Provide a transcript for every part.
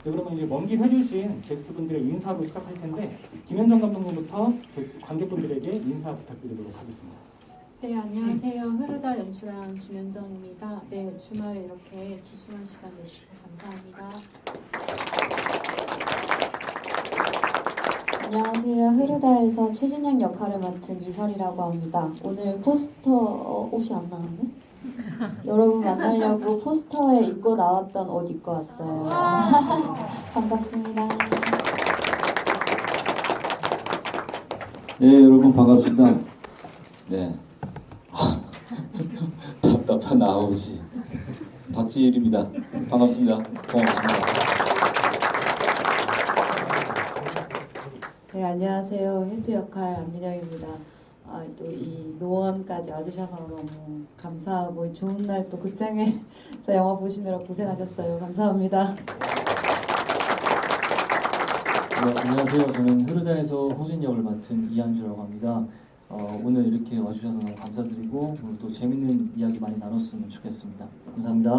네, 그러면 이제 먼 길 해주신 게스트분들의 인사로 시작할 텐데 김현정 감독님부터 관객분들에게 인사 부탁드리도록 하겠습니다. 네, 안녕하세요. 흐르다 연출한 김현정입니다. 네, 주말에 이렇게 귀중한 시간 내주셔서 감사합니다. 안녕하세요. 흐르다에서 최진영 역할을 맡은 이설이라고 합니다. 오늘 포스터 옷이 안 나왔네? 여러분 만나려고 포스터에 입고 나왔던 옷 입고 왔어요. 반갑습니다. 네, 여러분 반갑습니다. 네. 답답한 아우지 박지일입니다. 반갑습니다. 고맙습니다. 네, 안녕하세요. 혜수 역할 안민영입니다. 또 이 노원까지 와주셔서 너무 감사하고 좋은 날 또 극장에서 영화 보시느라 고생하셨어요. 감사합니다. 네, 안녕하세요. 저는 흐르다에서 호진 역을 맡은 이한주라고 합니다. 오늘 이렇게 와주셔서 너무 감사드리고 오늘 또 재밌는 이야기 많이 나눴으면 좋겠습니다. 감사합니다.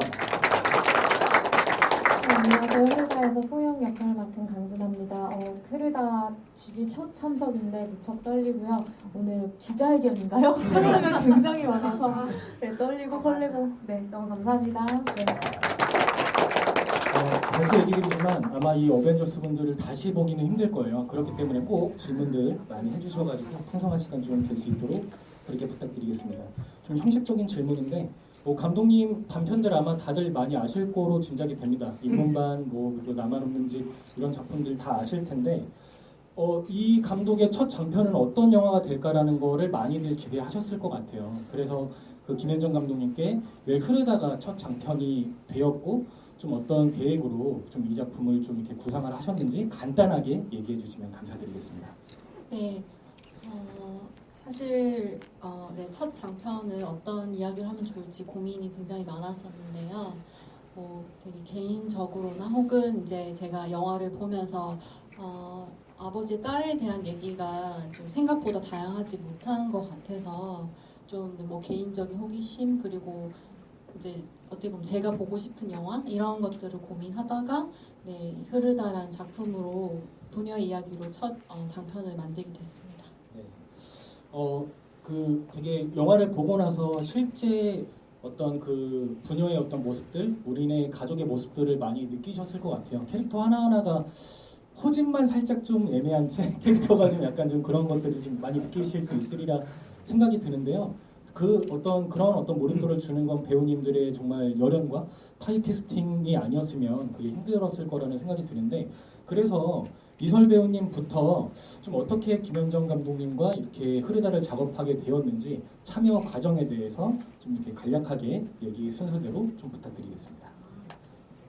안녕하세요. 흐르다에서 소영 역할을 맡은 강진아입니다. 흐르다 집이 첫 참석인데 무척 떨리고요. 오늘 기자회견인가요? 할 말이 굉장히 많아서 네, 떨리고 설레고 네, 너무 감사합니다. 네. 다시 얘기 드리지만 아마 이 어벤져스 분들을 다시 보기는 힘들 거예요. 그렇기 때문에 꼭 질문들 많이 해주셔가지고 풍성한 시간 좀 될 수 있도록 그렇게 부탁드리겠습니다. 좀 형식적인 질문인데 감독님 단편들 아마 다들 많이 아실 거로 짐작이 됩니다. 인문반, 그리고 나만 없는 집 이런 작품들 다 아실 텐데 이 감독의 첫 장편은 어떤 영화가 될까라는 거를 많이들 기대하셨을 것 같아요. 그래서 그 김현정 감독님께 왜 흐르다가 첫 장편이 되었고 좀 어떤 계획으로 좀 이 작품을 좀 이렇게 구상을 하셨는지 간단하게 얘기해 주시면 감사드리겠습니다. 네, 사실 네, 첫 장편을 어떤 이야기를 하면 좋을지 고민이 굉장히 많았었는데요. 되게 개인적으로나 혹은 이제 제가 영화를 보면서 아버지 딸에 대한 얘기가 좀 생각보다 다양하지 못한 것 같아서 좀 뭐 개인적인 호기심 그리고 이제 어떻게 보면 제가 보고 싶은 영화 이런 것들을 고민하다가 네, 흐르다라는 작품으로 부녀 이야기로 첫 장편을 만들게 됐습니다. 네. 되게 영화를 보고 나서 실제 어떤 그 부녀의 어떤 모습들, 우리네 가족의 모습들을 많이 느끼셨을 것 같아요. 캐릭터 하나하나가 호진만 살짝 좀 애매한 채 캐릭터가 좀 약간 좀 그런 것들을 좀 많이 느끼실 수 있으리라 생각이 드는데요. 그런 어떤 몰입도를 주는 건 배우님들의 정말 열연과 타이캐스팅이 아니었으면 그게 힘들었을 거라는 생각이 드는데 그래서 이설 배우님부터 좀 어떻게 김현정 감독님과 이렇게 흐르다를 작업하게 되었는지 참여 과정에 대해서 좀 이렇게 간략하게 얘기 순서대로 좀 부탁드리겠습니다.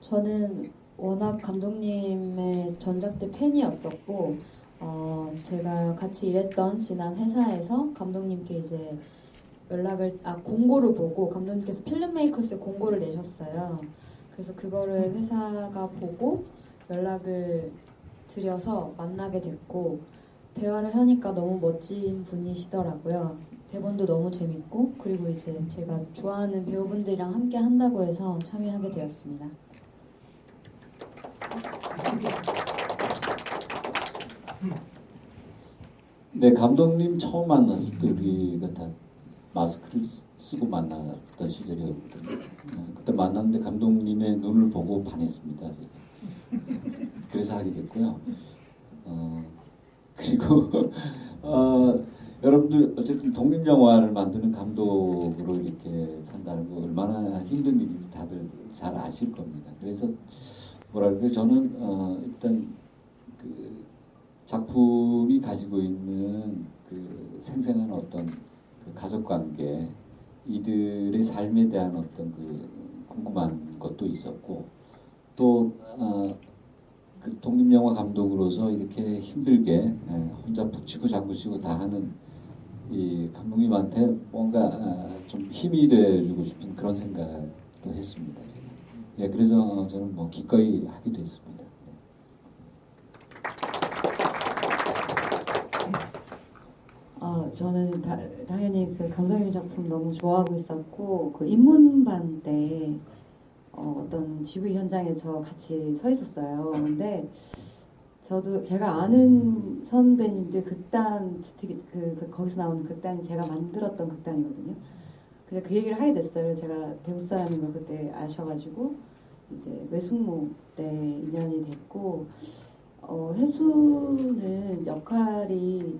저는 워낙 감독님의 전작 때 팬이었었고 제가 같이 일했던 지난 회사에서 감독님께 이제 공고를 보고 감독님께서 필름메이커스에 공고를 내셨어요. 그래서 그거를 회사가 보고 연락을 드려서 만나게 됐고 대화를 하니까 너무 멋진 분이시더라고요. 대본도 너무 재밌고 그리고 이제 제가 좋아하는 배우분들이랑 함께 한다고 해서 참여하게 되었습니다. 네, 감독님 처음 만났을 때 우리가 다 마스크를 쓰고 만났던 시절이었거든요. 그때 만났는데 감독님의 눈을 보고 반했습니다. 제가. 그래서 하게 됐고요. 그리고 여러분들 어쨌든 독립영화를 만드는 감독으로 이렇게 산다는 거 얼마나 힘든 일인지 다들 잘 아실 겁니다. 그래서 뭐랄까요, 저는 일단 그 작품이 가지고 있는 그 생생한 어떤 그 가족관계, 이들의 삶에 대한 어떤 그 궁금한 것도 있었고 또 그 독립영화 감독으로서 이렇게 힘들게 혼자 북치고 장구치고 다 하는 이 감독님한테 뭔가 좀 힘이 돼주고 싶은 그런 생각도 했습니다. 제가. 예, 그래서 저는 뭐 기꺼이 하게 됐습니다. 저는 당연히 그 감독님 작품 너무 좋아하고 있었고 그 인문반 때 어떤 GV 현장에 저 같이 서 있었어요. 근데 저도 제가 아는 선배님들 극단 특히 거기서 나오는 극단이 제가 만들었던 극단이거든요. 그래서 그 얘기를 하게 됐어요. 제가 대구 사람인 걸 그때 아셔가지고 이제 외숙모 때 인연이 됐고 해수는 역할이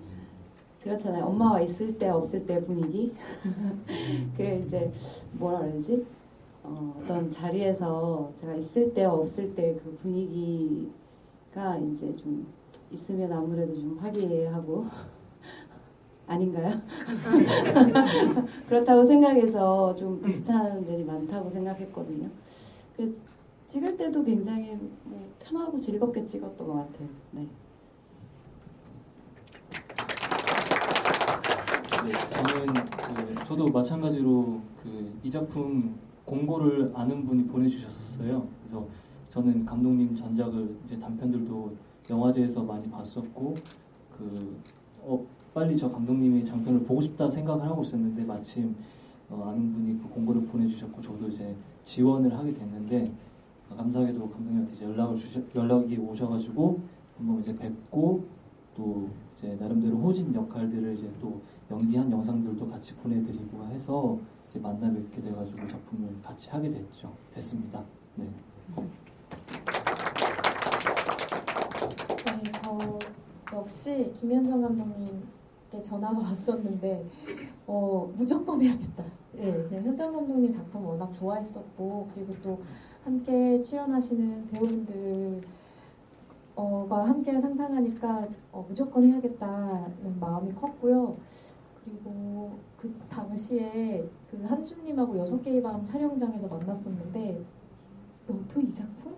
그렇잖아요. 엄마와 있을 때 없을 때 분위기. 그래 이제 뭐라 그러지? 어떤 자리에서 제가 있을 때 없을 때 그 분위기가 이제 좀 있으면 아무래도 좀 화기애애하고 아닌가요? 그렇다고 생각해서 좀 비슷한 면이 많다고 생각했거든요. 그래서 찍을 때도 굉장히 뭐 편하고 즐겁게 찍었던 것 같아요. 네. 네, 저도 마찬가지로 이 작품 공고를 아는 분이 보내주셨었어요. 그래서 저는 감독님 전작을 이제 단편들도 영화제에서 많이 봤었고 빨리 저 감독님의 장편을 보고 싶다 생각을 하고 있었는데 마침 아는 분이 그 공고를 보내주셨고 저도 이제 지원을 하게 됐는데 감사하게도 감독님한테 이제 연락이 오셔가지고 한번 이제 뵙고 또 이제 나름대로 호진 역할들을 이제 또 연기한 영상들도 같이 보내드리고 해서 이제 만나 뵙게 돼가지고 작품을 같이 하게 됐습니다. 네. 네, 저 역시 김현정 감독님께 전화가 왔었는데 무조건 해야겠다. 네, 그냥 현정 감독님 작품 워낙 좋아했었고 그리고 또 함께 출연하시는 배우분들과 함께 상상하니까 무조건 해야겠다는 마음이 컸고요. 그리고 그 당시에 그 한준님하고 6개의 밤 촬영장에서 만났었는데 너도 이 작품?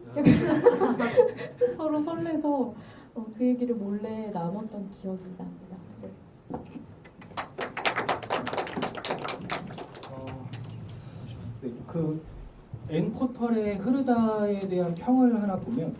서로 설레서 그 얘기를 몰래 나눴던 기억이 납니다. 네, 그 앤포털의 흐르다에 대한 평을 하나 보면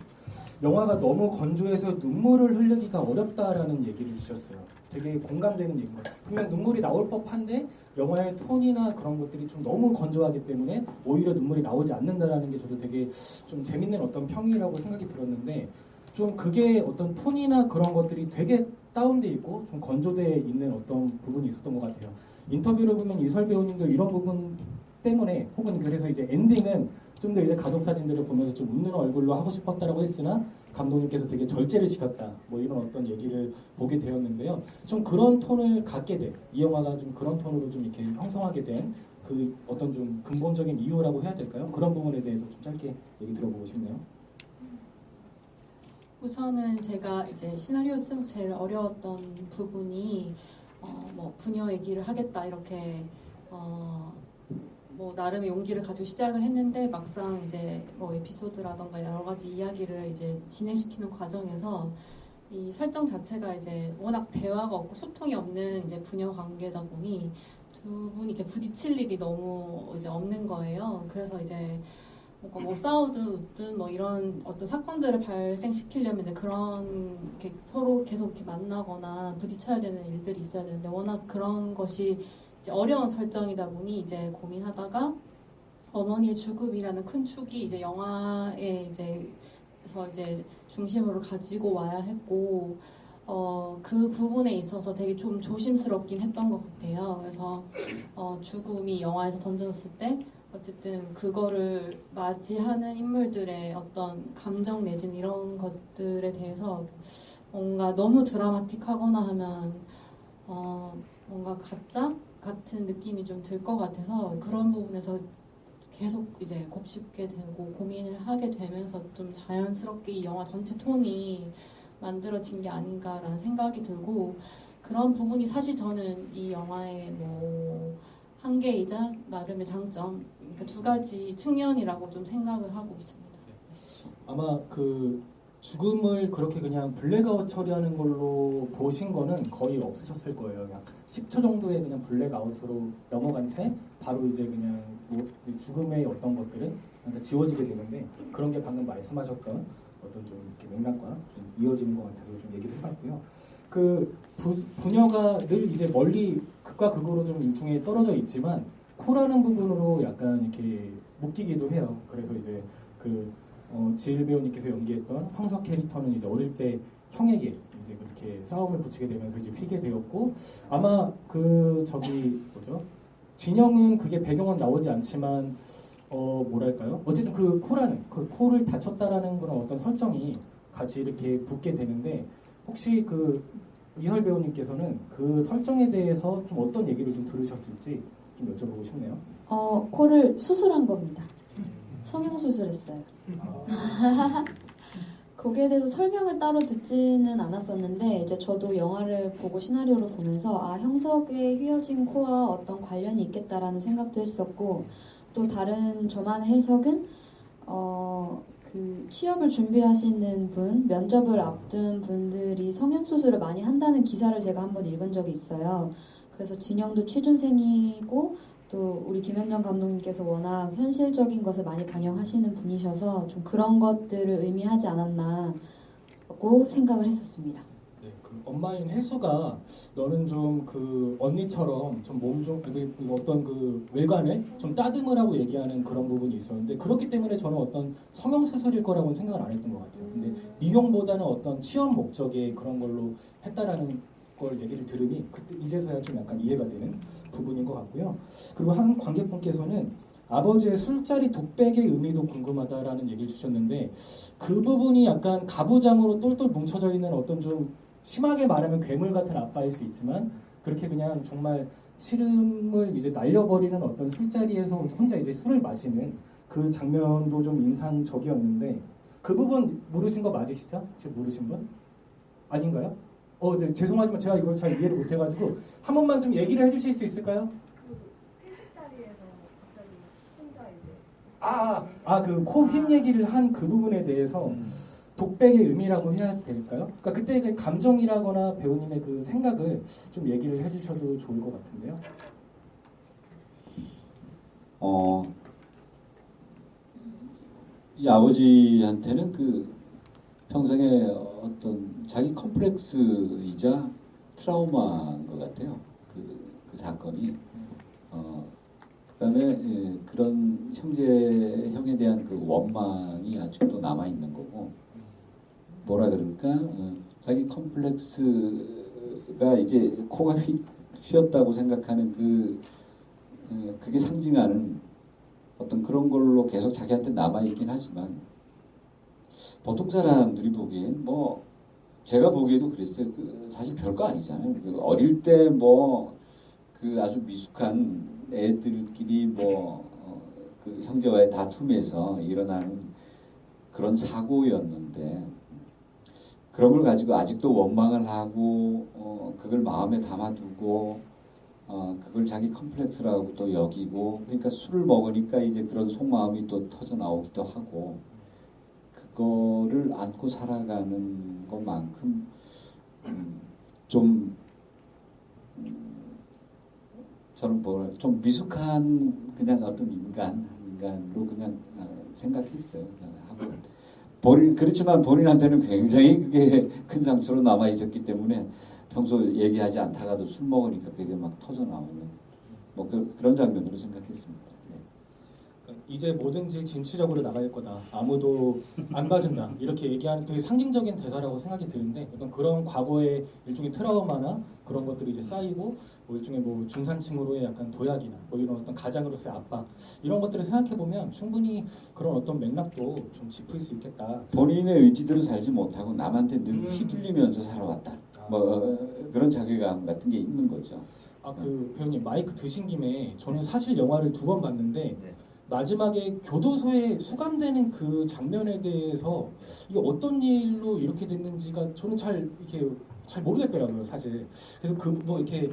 영화가 너무 건조해서 눈물을 흘리기가 어렵다라는 얘기를 주셨어요. 되게 공감되는 얘기인 거예요. 분명 눈물이 나올 법한데 영화의 톤이나 그런 것들이 좀 너무 건조하기 때문에 오히려 눈물이 나오지 않는다라는 게 저도 되게 좀 재밌는 어떤 평이라고 생각이 들었는데 좀 그게 어떤 톤이나 그런 것들이 되게 다운돼 있고 좀 건조돼 있는 어떤 부분이 있었던 것 같아요. 인터뷰를 보면 이설 배우님도 이런 부분 때문에 혹은 그래서 이제 엔딩은 좀 더 이제 가족 사진들을 보면서 좀 웃는 얼굴로 하고 싶었다라고 했으나 감독님께서 되게 절제를 시켰다 뭐 이런 어떤 얘기를 보게 되었는데요. 좀 그런 톤을 갖게 돼 이 영화가 좀 그런 톤으로 좀 이렇게 형성하게 된 그 어떤 좀 근본적인 이유라고 해야 될까요? 그런 부분에 대해서 좀 짧게 얘기 들어보고 싶네요. 우선은 제가 이제 시나리오 쓰면서 제일 어려웠던 부분이 뭐 부녀 얘기를 하겠다 이렇게 뭐 나름의 용기를 가지고 시작을 했는데 막상 이제 뭐 에피소드라던가 여러 가지 이야기를 이제 진행시키는 과정에서 이 설정 자체가 이제 워낙 대화가 없고 소통이 없는 이제 부녀 관계다 보니 두 분이 이렇게 부딪힐 일이 너무 이제 없는 거예요. 그래서 이제 뭔가 뭐 싸우든 웃든 뭐 이런 어떤 사건들을 발생시키려면 이제 그런 이렇게 서로 계속 이렇게 만나거나 부딪혀야 되는 일들이 있어야 되는데 워낙 그런 것이 이제 어려운 설정이다 보니 이제 고민하다가 어머니의 죽음이라는 큰 축이 이제 영화에 이제서 이제 중심으로 가지고 와야 했고 그 부분에 있어서 되게 좀 조심스럽긴 했던 것 같아요. 그래서 죽음이 영화에서 던져졌을 때 어쨌든 그거를 맞이하는 인물들의 어떤 감정 내지는 이런 것들에 대해서 뭔가 너무 드라마틱하거나 하면 뭔가 가짜 같은 느낌이 좀 들 것 같아서 그런 부분에서 계속 이제 곱씹게 되고 고민을 하게 되면서 좀 자연스럽게 이 영화 전체 톤이 만들어진 게 아닌가라는 생각이 들고 그런 부분이 사실 저는 이 영화의 뭐 한계이자 나름의 장점 그러니까 두 가지 측면이라고 좀 생각을 하고 있습니다. 아마 그 죽음을 그렇게 그냥 블랙아웃 처리하는 걸로 보신 거는 거의 없으셨을 거예요. 그냥 10초 정도의 그냥 블랙아웃으로 넘어간 채 바로 이제 그냥 뭐 죽음의 어떤 것들은 지워지게 되는데 그런 게 방금 말씀하셨던 어떤 좀 이렇게 맥락과 좀 이어지는 것 같아서 좀 얘기를 해봤고요. 그 부녀가 늘 이제 멀리 극과 극으로 좀 일종의 떨어져 있지만 코라는 부분으로 약간 이렇게 묶이기도 해요. 그래서 이제 지일 배우님께서 연기했던 황석 캐릭터는 이제 어릴 때 형에게 이제 그렇게 싸움을 붙이게 되면서 이제 휘게 되었고, 아마 진영은 그게 배경은 나오지 않지만 뭐랄까요? 어쨌든 그 코를 다쳤다라는 그런 어떤 설정이 같이 이렇게 붙게 되는데, 혹시 이설 배우님께서는 그 설정에 대해서 좀 어떤 얘기를 좀 들으셨을지 좀 여쭤보고 싶네요. 코를 수술한 겁니다. 성형수술했어요. 거기에 대해서 설명을 따로 듣지는 않았었는데, 이제 저도 영화를 보고 시나리오를 보면서 형석의 휘어진 코와 어떤 관련이 있겠다라는 생각도 했었고, 또 다른 저만의 해석은 취업을 준비하시는 분, 면접을 앞둔 분들이 성형수술을 많이 한다는 기사를 제가 한번 읽은 적이 있어요. 그래서 진영도 취준생이고 또 우리 김현정 감독님께서 워낙 현실적인 것을 많이 반영하시는 분이셔서 좀 그런 것들을 의미하지 않았나고 생각을 했었습니다. 네, 엄마인 혜수가 너는 좀 언니처럼 좀 어떤 외관을 좀 따듬으라고 얘기하는 그런 부분이 있었는데, 그렇기 때문에 저는 어떤 성형수술일 거라고는 생각을 안 했던 것 같아요. 근데 미용보다는 어떤 취업 목적의 그런 걸로 했다라는 걸 얘기를 들으니 그때 이제서야 좀 약간 이해가 되는 부분인 것 같고요. 그리고 한 관객분께서는 아버지의 술자리 독백의 의미도 궁금하다라는 얘기를 주셨는데, 그 부분이 약간 가부장으로 똘똘 뭉쳐져 있는 어떤 좀 심하게 말하면 괴물 같은 아빠일 수 있지만, 그렇게 그냥 정말 시름을 이제 날려버리는 어떤 술자리에서 혼자 이제 술을 마시는 그 장면도 좀 인상적이었는데, 그 부분 물으신 거 맞으시죠? 혹시 물으신 분? 아닌가요? 네, 죄송하지만 제가 이걸 잘 이해를 못해가지고 한 번만 좀 얘기를 해주실 수 있을까요? 회식 자리에서 갑자기 혼자 이제 코 휜 얘기를 한 그 부분에 대해서 독백의 의미라고 해야 될까요? 그러니까 그때의 감정이라거나 배우님의 그 생각을 좀 얘기를 해주셔도 좋을 것 같은데요. 이 아버지한테는 평생의 어떤 자기 컴플렉스이자 트라우마인 것 같아요. 그 사건이. 그다음에 그런 형에 대한 그 원망이 아직도 남아 있는 거고, 뭐라 그럴까? 자기 컴플렉스가 이제 코가 휘었다고 생각하는 그게 상징하는 어떤 그런 걸로 계속 자기한테 남아 있긴 하지만, 보통 사람들이 보기엔 제가 보기에도 그랬어요. 사실 별거 아니잖아요. 어릴 때 아주 미숙한 애들끼리 형제와의 다툼에서 일어나는 그런 사고였는데, 그런 걸 가지고 아직도 원망을 하고 그걸 마음에 담아두고 그걸 자기 컴플렉스라고 또 여기고, 그러니까 술을 먹으니까 이제 그런 속마음이 또 터져 나오기도 하고, 그거를 안고 살아가는 것만큼 저는 좀 미숙한 그냥 어떤 인간으로 그냥 생각했어요. 그렇지만 본인한테는 굉장히 그게 큰 상처로 남아 있었기 때문에 평소 얘기하지 않다가도 술 먹으니까 그게 막 터져 나오는 그런 장면으로 생각했습니다. 이제 뭐든지 진취적으로 나갈 거다, 아무도 안 봐준다, 이렇게 얘기하는 되게 상징적인 대사라고 생각이 드는데, 약간 그런 과거의 일종의 트라우마나 그런 것들이 이제 쌓이고 일종의 중산층으로의 약간 도약이나 이런 어떤 가장으로서의 압박, 이런 것들을 생각해 보면 충분히 그런 어떤 맥락도 좀 짚을 수 있겠다. 본인의 의지대로 살지 못하고 남한테 늘 휘둘리면서 살아왔다. 그런 자괴감 같은 게 있는 거죠. 배우님 마이크 드신 김에 저는 사실 영화를 2번 봤는데, 마지막에 교도소에 수감되는 그 장면에 대해서 이게 어떤 일로 이렇게 됐는지가 저는 잘 모르겠더라고요, 사실. 그래서 이렇게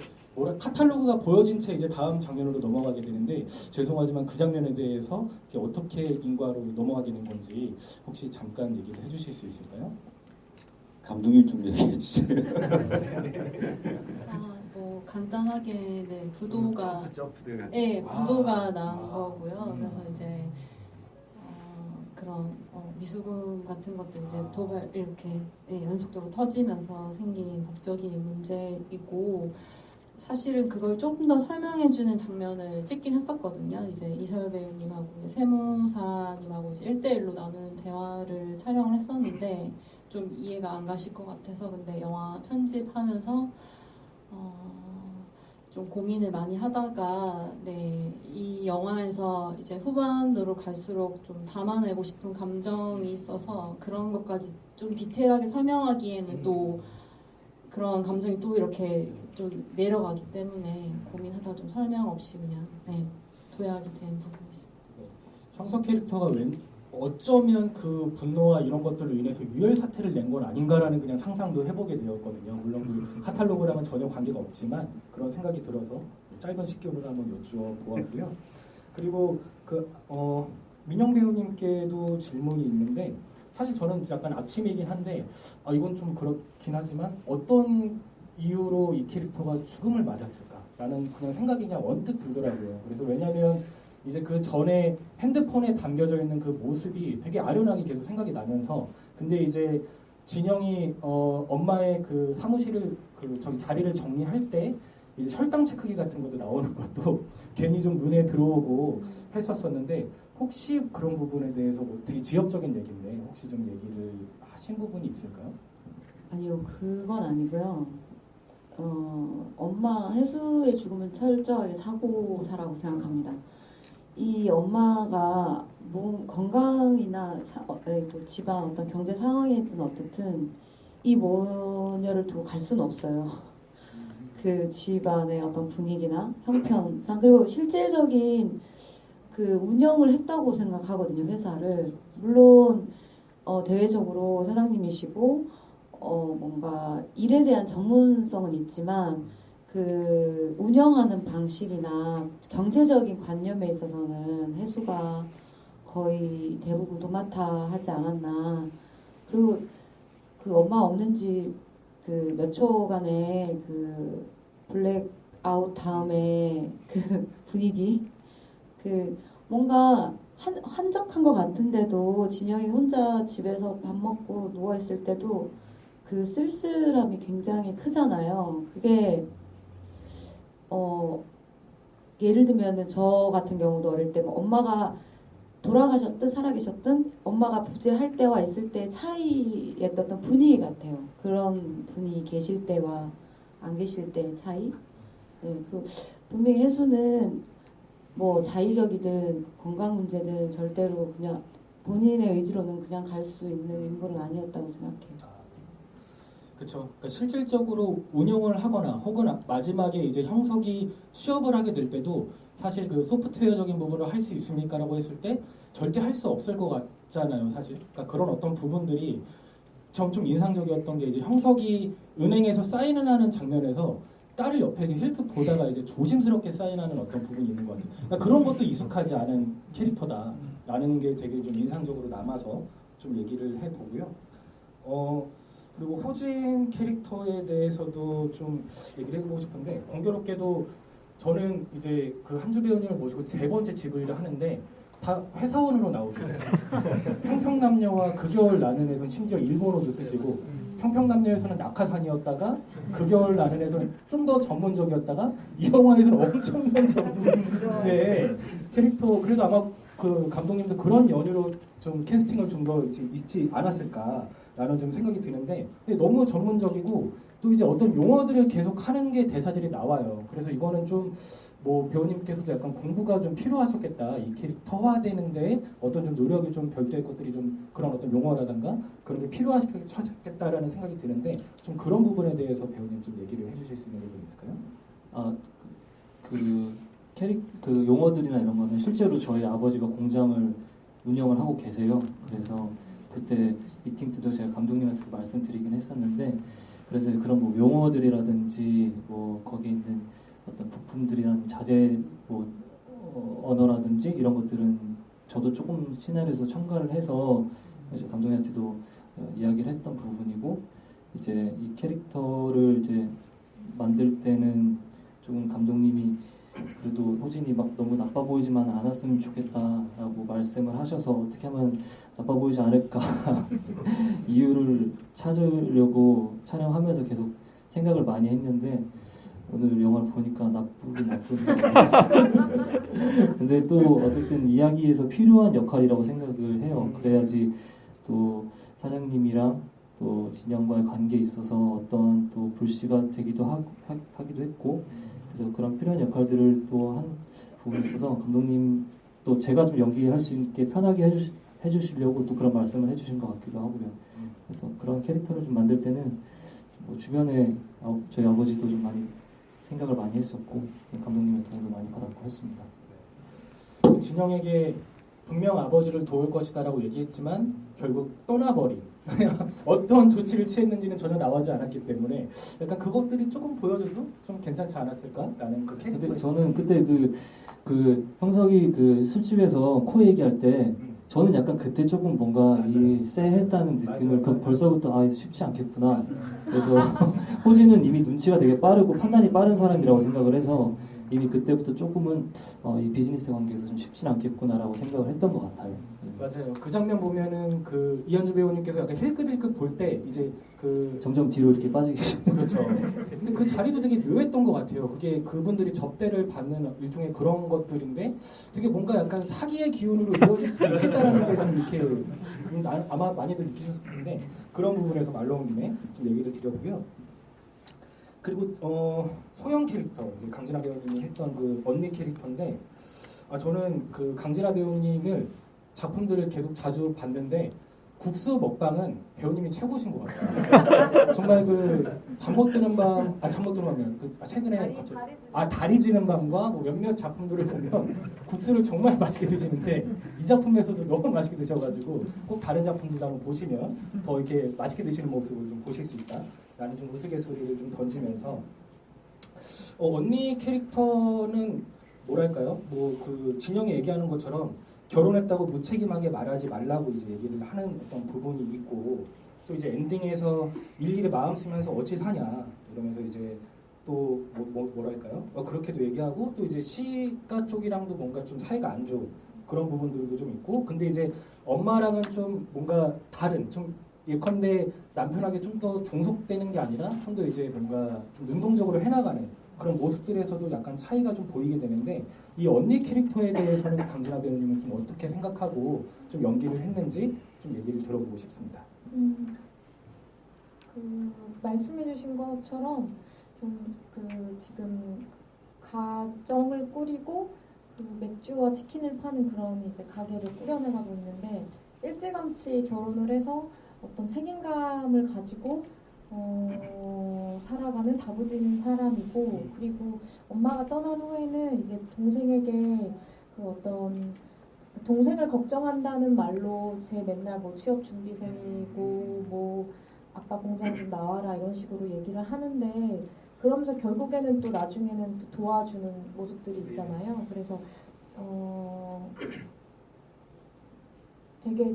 카탈로그가 보여진 채 이제 다음 장면으로 넘어가게 되는데, 죄송하지만 그 장면에 대해서 어떻게 인과로 넘어가게 된 건지 혹시 잠깐 얘기를 해주실 수 있을까요? 감독님 좀 얘기해 주세요. 간단하게 부도가 난 거고요. 그래서 이제 그런 미수금 같은 것들 이제 도발 이렇게 연속적으로 터지면서 생긴 법적인 문제이고, 사실은 그걸 조금 더 설명해주는 장면을 찍긴 했었거든요. 이제 이설 배우님하고 이제 세무사님하고 이제 1대1로 나눈 대화를 촬영을 했었는데 좀 이해가 안 가실 것 같아서 근데 영화 편집하면서 좀 고민을 많이 하다가 네, 이 영화에서 이제 후반으로 갈수록 좀 담아내고 싶은 감정이 있어서 그런 것까지 좀 디테일하게 설명하기에는 또 그런 감정이 또 이렇게 좀 내려가기 때문에 고민하다가 좀 설명 없이 그냥 네, 도약이 된 부분이 있습니다. 형석 캐릭터가 어쩌면 그 분노와 이런 것들로 인해서 유혈 사태를 낸 건 아닌가라는 그냥 상상도 해보게 되었거든요. 물론 그 카탈로그랑은 전혀 관계가 없지만 그런 생각이 들어서 짧은 식교를 한번 여쭈어 보았고요. 그리고 민영 배우님께도 질문이 있는데 사실 저는 약간 아침이긴 한데 이건 좀 그렇긴 하지만 어떤 이유로 이 캐릭터가 죽음을 맞았을까라는 그냥 생각이 그냥 언뜻 들더라고요. 그래서 왜냐하면 이제 그 전에 핸드폰에 담겨져 있는 그 모습이 되게 아련하게 계속 생각이 나면서 근데 이제 진영이 엄마의 그 사무실을 저기 자리를 정리할 때 이제 혈당 체크기 같은 것도 나오는 것도 괜히 좀 눈에 들어오고 했었었는데 혹시 그런 부분에 대해서 뭐 되게 지엽적인 얘기인데 혹시 좀 얘기를 하신 부분이 있을까요? 아니요, 그건 아니고요. 엄마 혜수의 죽음은 철저하게 사고사라고 생각합니다. 이 엄마가 몸 건강이나 또 집안 어떤 경제 상황이든 어떻든 이 모녀를 두고 갈 수는 없어요. 그 집안의 어떤 분위기나 형편상 그리고 실제적인 그 운영을 했다고 생각하거든요, 회사를. 물론 대외적으로 사장님이시고 뭔가 일에 대한 전문성은 있지만 그 운영하는 방식이나 경제적인 관념에 있어서는 혜수가 거의 대부분 도맡아 하지 않았나. 그리고 그 엄마 없는 집 그 몇 초간의 그 블랙아웃 다음에 그 분위기 그 뭔가 한적한 것 같은데도 진영이 혼자 집에서 밥 먹고 누워 있을 때도 그 쓸쓸함이 굉장히 크잖아요. 그게 예를 들면은 저 같은 경우도 어릴 때 뭐 엄마가 돌아가셨든 살아계셨든 엄마가 부재할 때와 있을 때 차이의 어떤 분위기 같아요. 그런 분이 계실 때와 안 계실 때의 차이. 네, 그 분명히 혜수는 뭐 자의적이든 건강 문제든 절대로 그냥 본인의 의지로는 그냥 갈 수 있는 인물은 아니었다고 생각해요. 그렇죠. 그러니까 실질적으로 운영을 하거나 혹은 마지막에 이제 형석이 취업을 하게 될 때도 사실 그 소프트웨어적인 부분을 할 수 있습니까라고 했을 때 절대 할 수 없을 것 같잖아요, 사실. 그러니까 그런 어떤 부분들이 좀 인상적이었던 게 이제 형석이 은행에서 사인을 하는 장면에서 딸을 옆에 힐끗 보다가 이제 조심스럽게 사인하는 어떤 부분이 있는 것 같아요. 그러니까 그런 것도 익숙하지 않은 캐릭터다라는 게 되게 좀 인상적으로 남아서 좀 얘기를 해보고요. 그리고 호진 캐릭터에 대해서도 좀 얘기를 해보고 싶은데 공교롭게도 저는 이제 그 한주 배우님을 모시고 3번째 지브리를 하는데 다 회사원으로 나오게 돼요. 평평남녀와 그 겨울 나는 애선 심지어 일본어도 쓰시고 평평남녀에서는 낙하산이었다가 그 겨울 나는 애선 좀 더 전문적이었다가 이 영화에서는 엄청난 전문의 캐릭터. 그래서 아마 그 감독님도 그런 연유로 좀 캐스팅을 좀 더 있지 않았을까라는 좀 생각이 드는데 근데 너무 전문적이고 또 이제 어떤 용어들을 계속 하는 게 대사들이 나와요. 그래서 이거는 좀 뭐 배우님께서도 약간 공부가 좀 필요하셨겠다. 이 캐릭터화되는데 어떤 좀 노력이 좀 별도의 것들이 좀 그런 어떤 용어라든가 그런 게 필요하셨겠다라는 생각이 드는데 좀 그런 부분에 대해서 배우님 좀 얘기를 해주실 수 있는 부분 있을까요? 그 용어들이나 이런 거는 실제로 저희 아버지가 공장을 운영을 하고 계세요. 그래서 그때 미팅 때도 제가 감독님한테 말씀드리긴 했었는데 그래서 그런 뭐 용어들이라든지 뭐 거기 있는 어떤 부품들이란 자재 뭐 언어라든지 이런 것들은 저도 조금 시나리오에서 첨가를 해서 이제 감독님한테도 이야기를 했던 부분이고 이제 이 캐릭터를 이제 만들 때는 조금 감독님이 그래도 호진이 막 너무 나빠 보이지만 않았으면 좋겠다라고 말씀을 하셔서 어떻게 하면 나빠 보이지 않을까 이유를 찾으려고 촬영하면서 계속 생각을 많이 했는데 오늘 영화를 보니까 나쁘긴 나쁘네요. 근데 또 어쨌든 이야기에서 필요한 역할이라고 생각을 해요. 그래야지 또 사장님이랑 또 진영과의 관계에 있어서 어떤 또 불씨가 되기도 하기도 했고, 그래서 그런 필요한 역할들을 또 한 부분에 있어서 감독님 또 제가 좀 연기할 수 있게 편하게 해주시려고 또 그런 말씀을 해주신 것 같기도 하고요. 그래서 그런 캐릭터를 좀 만들 때는 뭐 주변에 저희 아버지도 좀 많이 생각을 많이 했었고 감독님의 도움도 많이 받았고 했습니다. 진영에게 분명 아버지를 도울 것이다라고 얘기했지만 결국 떠나버린 어떤 조치를 취했는지는 전혀 나오지 않았기 때문에 약간 그것들이 조금 보여줘도 좀 괜찮지 않았을까라는 그 캐릭터. 근데 저는 그때 그 형석이 그 술집에서 코 얘기할 때 저는 약간 그때 조금 뭔가 이 쎄했다는 느낌을 그 벌써부터 쉽지 않겠구나. 그래서 호진은 이미 눈치가 되게 빠르고 판단이 빠른 사람이라고 생각을 해서 이미 그때부터 조금은 이 비즈니스 관계에서 좀 쉽진 않겠구나라고 생각을 했던 것 같아요. 맞아요. 그 장면 보면은 그 이한주 배우님께서 약간 힐끗힐끗 볼 때 이제 그 점점 뒤로 이렇게 빠지기 그렇죠. 근데 그 자리도 되게 묘했던 것 같아요. 그게 그분들이 접대를 받는 일종의 그런 것들인데 되게 뭔가 약간 사기의 기운으로 이루어질 수도 있겠다라는 게 좀 이렇게 아마 많이들 느끼셨을 텐데 그런 부분에서 말 나온 김에 좀 얘기를 드렸고요. 그리고 소영 캐릭터 이제 강진아 배우님이 했던 그 언니 캐릭터인데 저는 그 강진아 배우님을 작품들을 계속 자주 봤는데 국수 먹방은 배우님이 최고신 것 같아요. 정말 그 잠 못 드는 밤, 잠 못 드는 밤이요. 최근에 다리 지는 밤과 뭐 몇몇 작품들을 보면 국수를 정말 맛있게 드시는데 이 작품에서도 너무 맛있게 드셔가지고 꼭 다른 작품들도 한번 보시면 더 이렇게 맛있게 드시는 모습을 좀 보실 수 있다라는 좀 우스갯소리를 좀 던지면서 언니 캐릭터는 뭐랄까요? 뭐 그 진영이 얘기하는 것처럼 결혼했다고 무책임하게 말하지 말라고 이제 얘기를 하는 어떤 부분이 있고 또 이제 엔딩에서 일일이 마음 쓰면서 어찌 사냐 이러면서 이제 또 뭐랄까요? 그렇게도 얘기하고 또 이제 시가 쪽이랑도 뭔가 좀 사이가 안 좋은 그런 부분들도 좀 있고 근데 이제 엄마랑은 좀 뭔가 다른 좀 예컨대 남편에게 좀 더 종속되는 게 아니라 좀 더 이제 뭔가 좀 능동적으로 해나가는 그런 모습들에서도 약간 차이가 좀 보이게 되는데 이 언니 캐릭터에 대해서는 강진아 배우님은 좀 어떻게 생각하고 좀 연기를 했는지 좀 얘기를 들어보고 싶습니다. 그 말씀해주신 것처럼 좀 그 지금 가정을 꾸리고 그 맥주와 치킨을 파는 그런 이제 가게를 꾸려나가고 있는데 일찌감치 결혼을 해서 어떤 책임감을 가지고 살아가는 다부진 사람이고 그리고 엄마가 떠난 후에는 이제 동생에게 그 어떤 동생을 걱정한다는 말로 제 맨날 뭐 취업 준비생이고 뭐 아빠 공장 좀 나와라 이런 식으로 얘기를 하는데 그러면서 결국에는 또 나중에는 또 도와주는 모습들이 있잖아요. 그래서 되게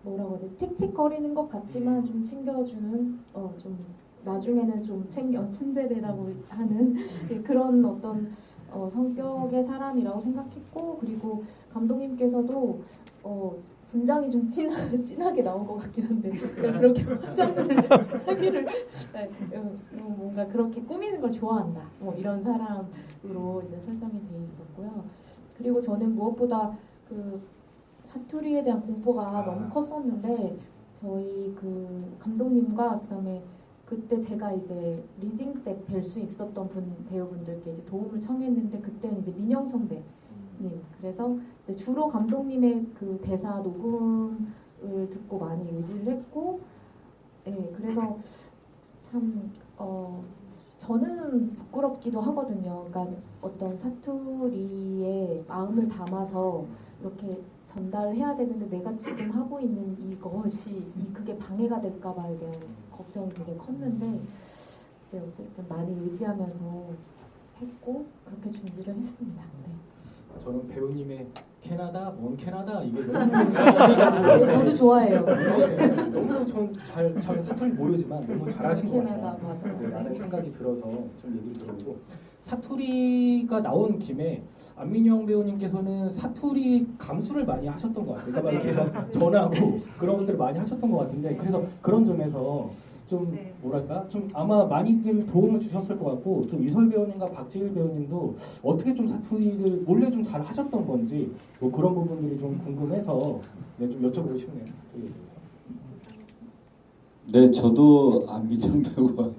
뭐라고 해야 되지? 틱틱거리는 것 같지만 좀 챙겨주는 좀 나중에는 좀 챙겨 츤데레라고 하는 그런 어떤 성격의 사람이라고 생각했고 그리고 감독님께서도 분장이 좀 진하게 나온 것 같긴 한데 그렇게 화장을 하기를 뭔가 그렇게 꾸미는 걸 좋아한다 뭐 이런 사람으로 이제 설정이 돼 있었고요. 그리고 저는 무엇보다 그 사투리에 대한 공포가 너무 컸었는데 저희 그 감독님과 그다음에 그때 제가 이제 리딩 때 뵐 수 있었던 배우분들께 이제 도움을 청했는데 그때는 이제 민영 선배님 그래서 이제 주로 감독님의 그 대사 녹음을 듣고 많이 의지를 했고 그래서 참 저는 부끄럽기도 하거든요. 그러니까 어떤 사투리에 마음을 담아서 이렇게 전달해야 되는데 내가 지금 하고 있는 이것이 그게 방해가 될까봐에 대한 걱정이 되게 컸는데 어쨌든 많이 의지하면서 했고 그렇게 준비를 했습니다. 네. 저는 배우님의 캐나다, 먼 캐나다 이게 너무 저도 좋아해요. 너무 전 사투리 모르지만 너무 잘하신 것 캐나다 같아요. 맞아요. 라는 생각이 들어서 좀 얘기를 들어보고 사투리가 나온 김에 안민영 배우님께서는 사투리 감수를 많이 하셨던 것 같아요. 그러니까 막 이렇게 막 전하고 그런 것들을 많이 하셨던 것 같은데 그래서 그런 점에서 좀 네. 뭐랄까 좀 아마 많이들 도움을 주셨을 것 같고 또 이설 배우님과 박지일 배우님도 어떻게 좀 사투리를 원래 좀 잘 하셨던 건지 뭐 그런 부분들이 좀 궁금해서 네, 좀 여쭤보고 싶네요. 사투리에 대해서. 네, 저도 안민정 배우가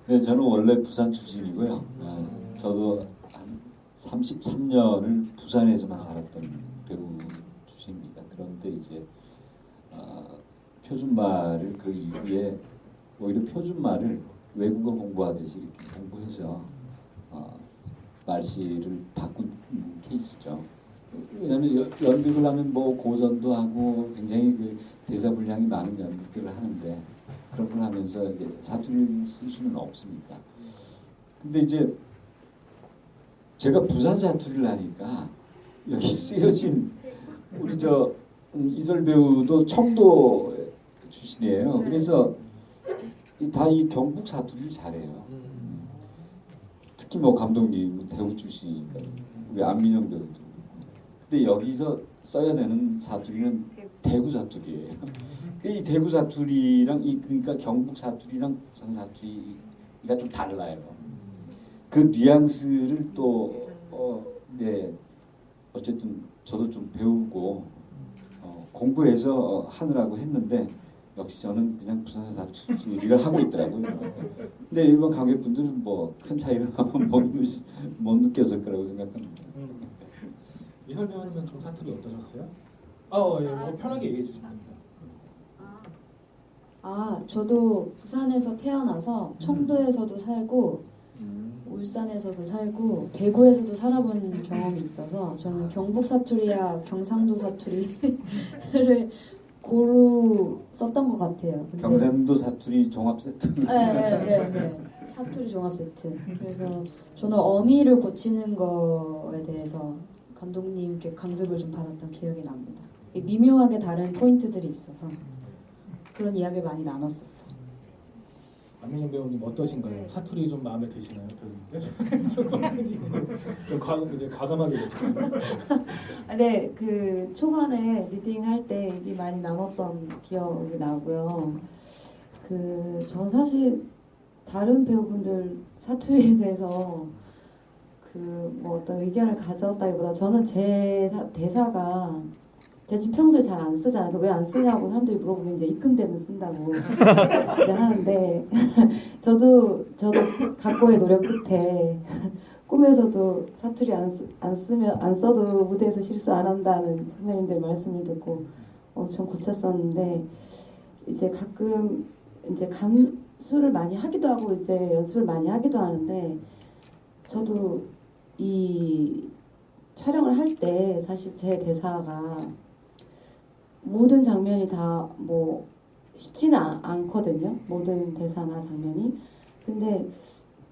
네, 저는 원래 부산 출신이고요. 저도 한 33년을 부산에서만 살았던 배우 출신입니다. 그런데 이제 표준말을 그 이후에 오히려 표준말을 외국어 공부하듯이 이렇게 공부해서 말씨를 바꾼 케이스죠. 왜냐하면 연극을 하면 뭐 고전도 하고 굉장히 그 대사 분량이 많은 연극들을 하는데 그런 걸 하면서 이제 사투리를 쓸 수는 없으니까. 근데 이제 제가 부산 사투리를 하니까 여기 쓰여진 우리 이설 배우도 청도 출신이에요. 그래서 다 이 경북 사투리를 잘해요. 특히 뭐 감독님 대구 출신이니까 우리 안민영 배우도. 근데 여기서 써야 되는 사투리는 대구 사투리예요. 이 대구 사투리랑 그러니까 경북 사투리랑 부산 사투리가 좀 달라요. 그 뉘앙스를 또 네, 어쨌든 저도 좀 배우고 공부해서 하느라고 했는데 역시 저는 그냥 부산 사투리를 하고 있더라고요. 근데 일반 관객분들은 뭐 큰 차이를 못 느꼈을 거라고 생각합니다. 이설 배우님은 좀 사투리 어떠셨어요? 예, 뭐 편하게 얘기해 주시면 됩니다. 저도 부산에서 태어나서 청도에서도 살고 울산에서도 살고 대구에서도 살아본 경험이 있어서 저는 경북 사투리야 경상도 사투리를 고루 썼던 것 같아요. 근데 경상도 사투리 종합 세트. 네. 사투리 종합 세트. 그래서 저는 어미를 고치는 거에 대해서 감독님께 강습을 좀 받았던 기억이 납니다. 미묘하게 다른 포인트들이 있어서 그런 이야기를 많이 나눴었어요. 안민영 배우님 어떠신가요? 사투리 좀 마음에 드시나요, 배우님들? 좀 이제 과감하게 여쭤보죠. 네, 그 초반에 리딩 할 때 얘기 많이 나눴던 기억이 나고요. 전 사실 다른 배우분들 사투리에 대해서 뭐 어떤 의견을 가졌다기보다 저는 제 대사가 제가 지금 평소에 잘 안 쓰잖아요. 왜 안 쓰냐고 사람들이 물어보면 이제 입금되면 쓴다고 이제 하는데 저도 각고의 노력 끝에 꿈에서도 사투리 안 써도 무대에서 실수 안 한다는 선배님들 말씀을 듣고 엄청 고쳤었는데 이제 가끔 이제 감수를 많이 하기도 하고 이제 연습을 많이 하기도 하는데 저도 이 촬영을 할 때 사실 제 대사가 모든 장면이 다 뭐 쉽지는 않거든요. 모든 대사나 장면이. 근데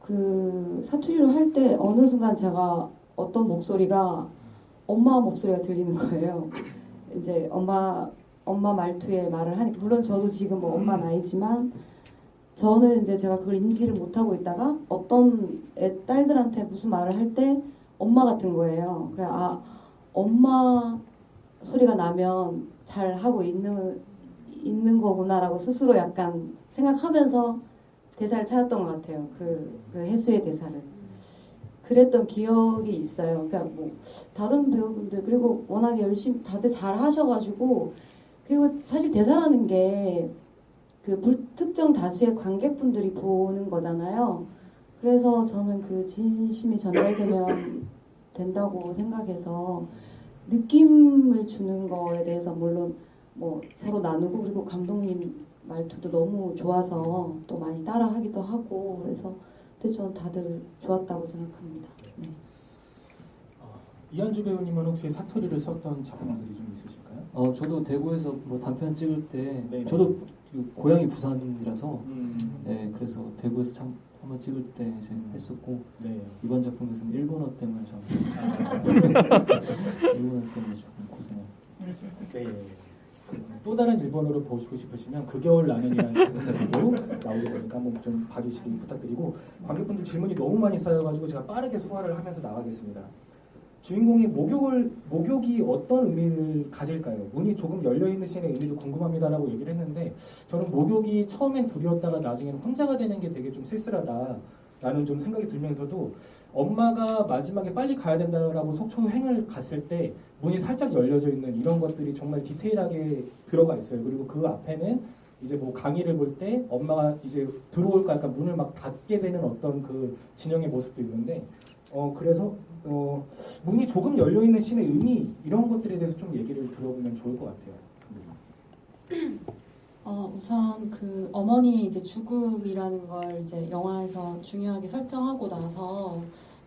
그 사투리로 할 때 어느 순간 제가 어떤 목소리가 엄마 목소리가 들리는 거예요. 이제 엄마 말투에 말을 하니까 물론 저도 지금 뭐 엄마 나이지만 저는 이제 제가 그걸 인지를 못하고 있다가 어떤 딸들한테 무슨 말을 할 때 엄마 같은 거예요. 그래 엄마 소리가 나면 잘 하고 있는 거구나라고 스스로 약간 생각하면서 대사를 찾았던 것 같아요. 그 해수의 대사를. 그랬던 기억이 있어요. 그러니까 뭐 다른 배우분들 그리고 워낙에 열심히 다들 잘 하셔가지고 그리고 사실 대사라는 게 그 불특정 다수의 관객분들이 보는 거잖아요. 그래서 저는 그 진심이 전달되면 된다고 생각해서 느낌을 주는 거에 대해서 물론 뭐 서로 나누고 그리고 감독님 말투도 너무 좋아서 또 많이 따라하기도 하고 그래서 근데 저는 다들 좋았다고 생각합니다. 네. 이한주 배우님은 혹시 사투리를 썼던 작품들이 좀 있으실까요? 저도 대구에서 뭐 단편 찍을 때 네네. 저도 그 고향이 부산이라서 네, 그래서 대구에서 한번 찍을 때 이제 했었고 네. 이번 작품에서는 일본어 때문에 일본어 때문에 조금 고생했습니다. 네. 또 다른 일본어를 보시고 싶으시면 그 겨울 라면이라는 작품도 나오게 되니까 한번 좀 봐주시기 부탁드리고 관객분들 질문이 너무 많이 쌓여가지고 제가 빠르게 소화를 하면서 나가겠습니다. 주인공이 목욕이 어떤 의미를 가질까요? 문이 조금 열려 있는 씬의 의미도 궁금합니다라고 얘기를 했는데 저는 목욕이 처음엔 둘이었다가 나중에는 혼자가 되는 게 되게 좀 쓸쓸하다라는 좀 생각이 들면서도 엄마가 마지막에 빨리 가야 된다라고 속초행을 갔을 때 문이 살짝 열려져 있는 이런 것들이 정말 디테일하게 들어가 있어요. 그리고 그 앞에는 이제 뭐 강의를 볼 때 엄마가 이제 들어올까 약간 문을 막 닫게 되는 어떤 그 진영의 모습도 있는데 그래서 문이 조금 열려 있는 씬의 의미 이런 것들에 대해서 좀 얘기를 들어보면 좋을 것 같아요. 우선 그 어머니의 이제 죽음이라는 걸 이제 영화에서 중요하게 설정하고 나서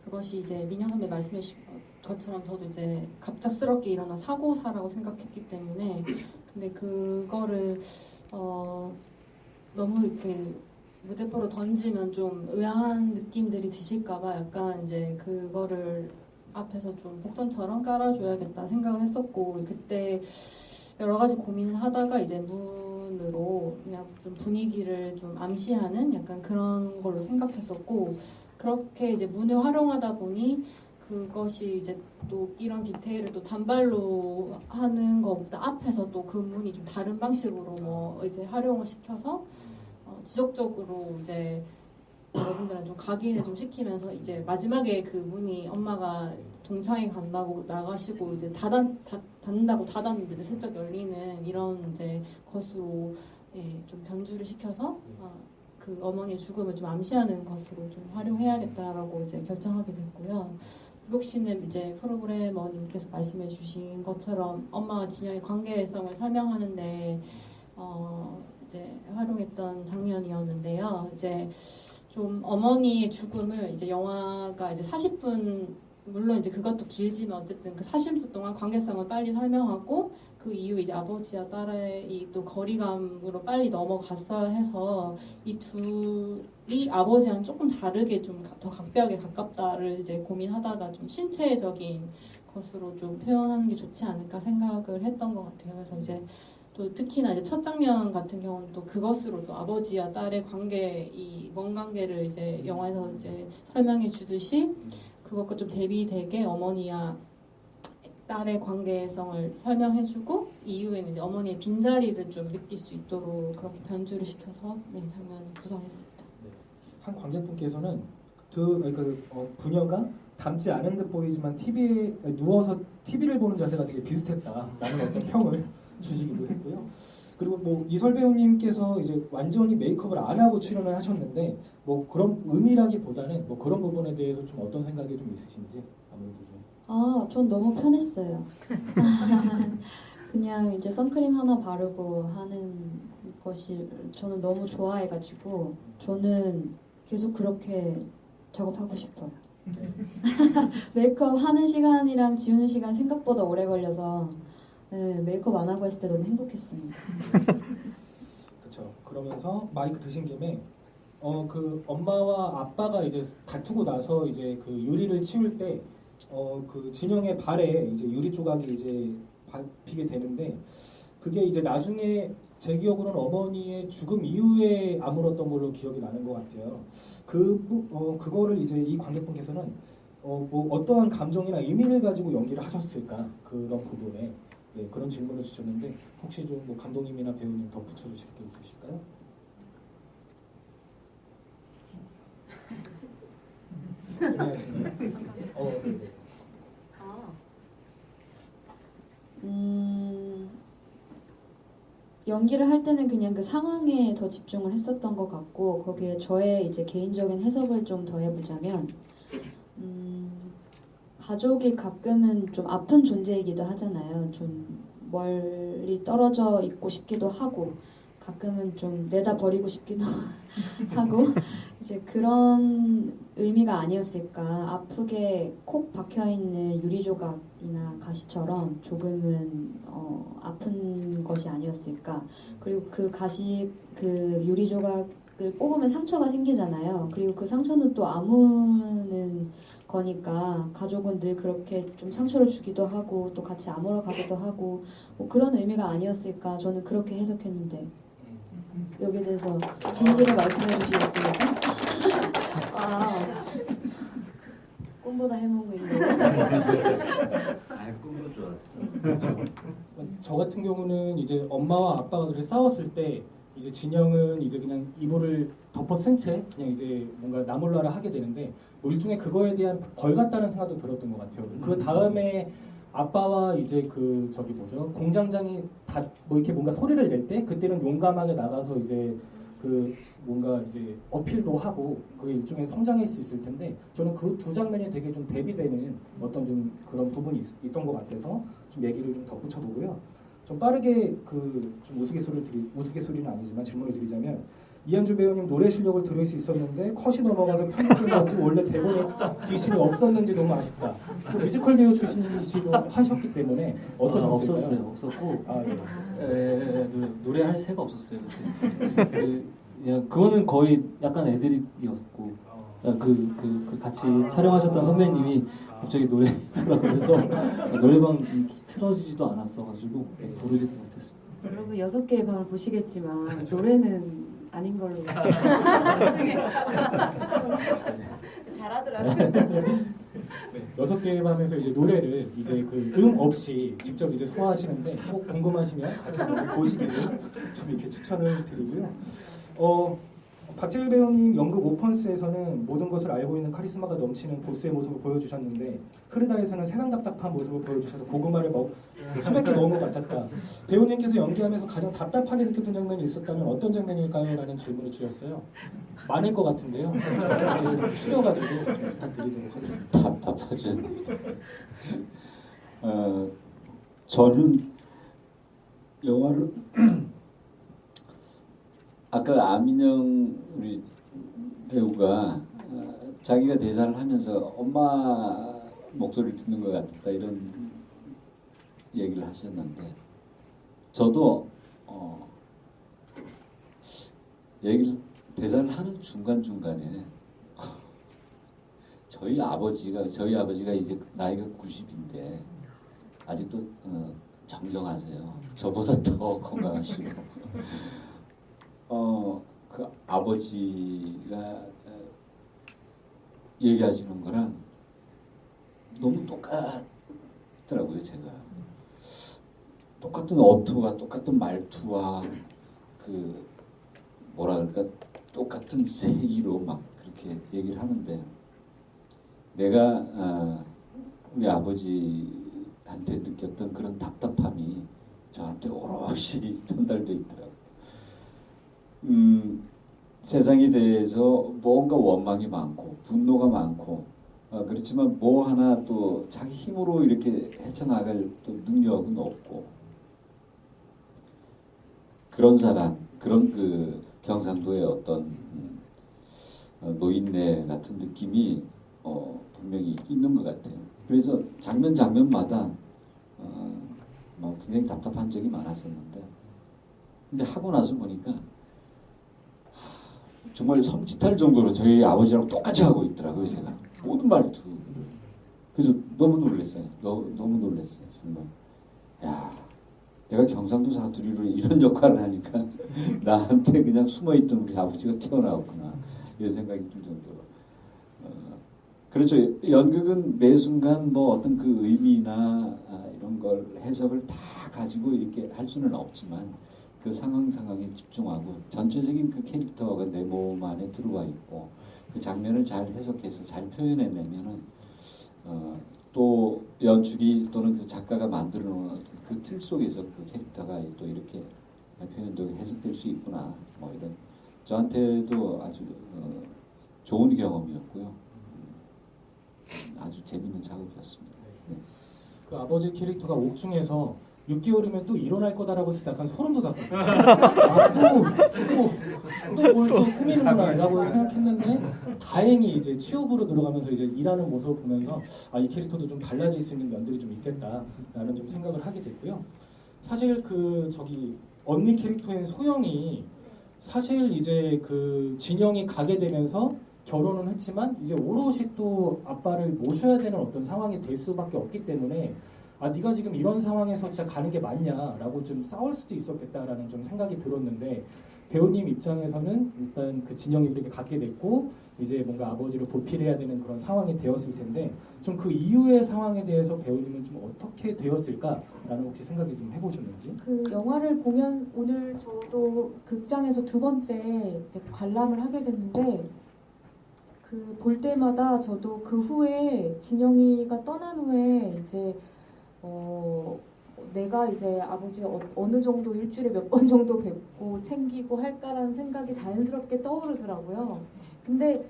그것이 이제 민영 선배 말씀해 주신 것처럼 저도 이제 갑작스럽게 일어난 사고사라고 생각했기 때문에 근데 그거를 너무 이렇게 무대포로 던지면 좀 의아한 느낌들이 드실까봐 약간 이제 그거를 앞에서 좀 복선처럼 깔아줘야겠다 생각을 했었고 그때 여러 가지 고민을 하다가 이제 문으로 그냥 좀 분위기를 좀 암시하는 약간 그런 걸로 생각했었고 그렇게 이제 문을 활용하다 보니 그것이 이제 또 이런 디테일을 또 단발로 하는 것보다 앞에서 또 그 문이 좀 다른 방식으로 뭐 이제 활용을 시켜서 지속적으로 이제 여러분들은 좀 각인을 좀 시키면서 이제 마지막에 그 문이 엄마가 동창회 간다고 나가시고 이제 닫는다고 닫았는데 이제 슬쩍 열리는 이런 이제 것으로 좀 변주를 시켜서 그 어머니의 죽음을 좀 암시하는 것으로 좀 활용해야겠다라고 이제 결정하게 됐고요. 목욕씨는 이제 프로그래머님께서 말씀해주신 것처럼 엄마와 진영의 관계성을 설명하는데 이제 활용했던 장면이었는데요. 이제 좀 어머니의 죽음을 이제 영화가 이제 40분 물론 이제 그것도 길지만 어쨌든 그 40분 동안 관계성을 빨리 설명하고 그 이후 이제 아버지와 딸의 이 또 거리감으로 빨리 넘어갔어야 해서 이 둘이 아버지랑 조금 다르게 좀 더 각별하게 가깝다를 이제 고민하다가 좀 신체적인 것으로 좀 표현하는 게 좋지 않을까 생각을 했던 것 같아요. 그래서 이제 또 특히나 이제 첫 장면 같은 경우는 또 그것으로 또 아버지와 딸의 관계 이 먼 관계를 이제 영화에서 이제 설명해 주듯이 그것과 좀 대비되게 어머니와 딸의 관계성을 설명해주고 이후에는 이제 어머니의 빈자리를 좀 느낄 수 있도록 그렇게 변주를 시켜서 장면을 구성했습니다. 한 관객분께서는 부녀가 닮지 않은 듯 보이지만 TV에 누워서 TV를 보는 자세가 되게 비슷했다라는 어떤 평을 주시기도 했고요. 그리고 뭐 이설 배우님께서 이제 완전히 메이크업을 안 하고 출연을 하셨는데 뭐 그런 의미라기보다는 뭐 그런 부분에 대해서 좀 어떤 생각이 좀 있으신지 아무래도 좀. 전 너무 편했어요. 그냥 이제 선크림 하나 바르고 하는 것이 저는 너무 좋아해가지고 저는 계속 그렇게 작업하고 싶어요. 메이크업 하는 시간이랑 지우는 시간 생각보다 오래 걸려서 메이크업 안 하고 했을 때 너무 행복했습니다. 그렇죠. 그러면서 마이크 드신 김에 그 엄마와 아빠가 이제 다투고 나서 이제 그 유리를 치울 때 그 진영의 발에 이제 유리 조각이 이제 밟히게 되는데 그게 이제 나중에 제 기억으로는 어머니의 죽음 이후에 아물었던 걸로 기억이 나는 것 같아요. 그거를 이제 이 관객분께서는 뭐 어떠한 감정이나 의미를 가지고 연기를 하셨을까 그런 부분에 그런 질문을 주셨는데 혹시 좀 뭐 감독님이나 배우님 덧붙여 주실 게 있으실까요? 네. 연기를 할 때는 그냥 그 상황에 더 집중을 했었던 것 같고 거기에 저의 이제 개인적인 해석을 좀 더 해보자면 가족이 가끔은 좀 아픈 존재이기도 하잖아요. 좀 멀리 떨어져 있고 싶기도 하고 가끔은 좀 내다 버리고 싶기도 하고 이제 그런 의미가 아니었을까. 아프게 콕 박혀있는 유리 조각이나 가시처럼 조금은 아픈 것이 아니었을까. 그리고 그 가시 그 유리 조각을 뽑으면 상처가 생기잖아요. 그리고 그 상처는 또 아무는 거니까 가족은 늘 그렇게 좀 상처를 주기도 하고 또 같이 아물어 가기도 하고 뭐 그런 의미가 아니었을까. 저는 그렇게 해석했는데 여기에 대해서 진지를 말씀해 주시겠습니까? 꿈보다 해몽인 거. 아, 꿈도 좋았어. 저 같은 경우는 이제 엄마와 아빠가 그렇게 싸웠을 때 이제 진영은 이제 그냥 이불을 덮어 쓴 채 그냥 이제 뭔가 나몰라라 하게 되는데 뭐 일종의 그거에 대한 벌 같다는 생각도 들었던 것 같아요. 그 다음에 아빠와 이제 그 저기 뭐죠 공장장이 다 뭐 이렇게 뭔가 소리를 낼 때 그때는 용감하게 나가서 이제 그 뭔가 이제 어필도 하고 그게 일종의 성장일 수 있을 텐데 저는 그 두 장면이 되게 좀 대비되는 어떤 좀 그런 부분이 있던 것 같아서 좀 얘기를 좀 덧붙여보고요. 좀 빠르게 그 좀 우스갯소리는 아니지만 질문을 드리자면 이한주 배우님 노래 실력을 들을 수 있었는데 컷이 넘어가서 편집된 건지 원래 대본에 뒤심이 없었는지 너무 아쉽다. 또 뮤지컬 배우 출신이시도 하셨기 때문에 어떠셨을까요? 없었어요. 없었고 아, 예. 노래할 새가 없었어요 그때. 그냥 그거는 거의 약간 애드립이었고 그 같이 촬영하셨던 선배님이 갑자기 노래라고 해서 노래방 틀어지지도 않았어가지고 부르지도 못했어요. 여러분 6개의 밤을 보시겠지만 노래는 아닌 걸로. 잘하더라고요. 네, 6개의 밤에서 이제 노래를 이제 그 없이 직접 이제 소화하시는데 꼭 궁금하시면 같이 한번 보시기를 좀 이렇게 추천을 드리고요. 박재일 배우님 연극 오펀스에서는 모든 것을 알고 있는 카리스마가 넘치는 보스의 모습을 보여주셨는데 흐르다에서는 세상 답답한 모습을 보여주셔서 고구마를 수백 개 넣은 것 같았다. 배우님께서 연기하면서 가장 답답하게 느꼈던 장면이 있었다면 어떤 장면일까요? 라는 질문을 주셨어요. 많을 것 같은데요. 추려가지고 좀 부탁드리도록 하겠습니다. 답답하죠. 저는 영화를 아까 안민영 우리 배우가 자기가 대사를 하면서 엄마 목소리를 듣는 것 같다 이런 얘기를 하셨는데 저도 대사를 하는 중간중간에 저희 아버지가 이제 나이가 90인데 아직도 정정하세요. 저보다 더 건강하시고 그 아버지가 얘기하시는 거랑 너무 똑같더라고요. 제가 똑같은 어투와 똑같은 말투와 그 뭐라 그럴까 똑같은 세기로 막 그렇게 얘기를 하는데 내가 우리 아버지한테 느꼈던 그런 답답함이 저한테 오롯이 전달돼 있더라고요. 세상에 대해서 뭔가 원망이 많고 분노가 많고 그렇지만 뭐 하나 또 자기 힘으로 이렇게 헤쳐나갈 또 능력은 없고 그런 사람 그런 그 경상도의 어떤 노인네 같은 느낌이 분명히 있는 것 같아요. 그래서 장면마다 굉장히 답답한 적이 많았었는데 근데 하고 나서 보니까 정말 섬찟할 정도로 저희 아버지랑 똑같이 하고 있더라고요. 제가 모든 말투. 그래서 너무 놀랐어요. 너무 놀랐어요. 정말. 야, 내가 경상도 사투리로 이런 역할을 하니까 나한테 그냥 숨어있던 우리 아버지가 튀어나왔구나 이런 생각이 들 정도로. 그렇죠. 연극은 매 순간 뭐 어떤 그 의미나 이런 걸 해석을 다 가지고 이렇게 할 수는 없지만 그 상황에 집중하고 전체적인 그 캐릭터가 내 몸 안에 들어와 있고 그 장면을 잘 해석해서 잘 표현해내면은 또 연출이 또는 그 작가가 만들어 놓은 그 틀 속에서 그 캐릭터가 또 이렇게 표현되고 해석될 수 있구나 뭐 이런 저한테도 아주 좋은 경험이었고요. 아주 재밌는 작업이었습니다. 네. 그 아버지 캐릭터가 옥중에서 6개월이면 또 일어날 거다라고 했을 때 약간 소름 돋았거든요. 또뭘 또 꾸미는구나라고 생각했는데 다행히 이제 취업으로 들어가면서 이제 일하는 모습을 보면서 이 캐릭터도 좀 달라질 수 있는 면들이 좀 있겠다라는 좀 생각을 하게 됐고요. 사실 그 저기 언니 캐릭터인 소영이 사실 이제 그 진영이 가게 되면서 결혼은 했지만 이제 오롯이 또 아빠를 모셔야 되는 어떤 상황이 될 수밖에 없기 때문에 아 네가 지금 이런 상황에서 진짜 가는 게 맞냐라고 좀 싸울 수도 있었겠다라는 좀 생각이 들었는데 배우님 입장에서는 일단 그 진영이 그렇게 갖게 됐고 이제 뭔가 아버지를 보필해야 되는 그런 상황이 되었을 텐데 좀 그 이후의 상황에 대해서 배우님은 좀 어떻게 되었을까라는 혹시 생각이 좀 해보셨는지? 그 영화를 보면 오늘 저도 극장에서 두 번째 이제 관람을 하게 됐는데 그 볼 때마다 저도 그 후에 진영이가 떠난 후에 이제 내가 이제 아버지 어느 정도 일주일에 몇 번 정도 뵙고 챙기고 할까라는 생각이 자연스럽게 떠오르더라고요. 근데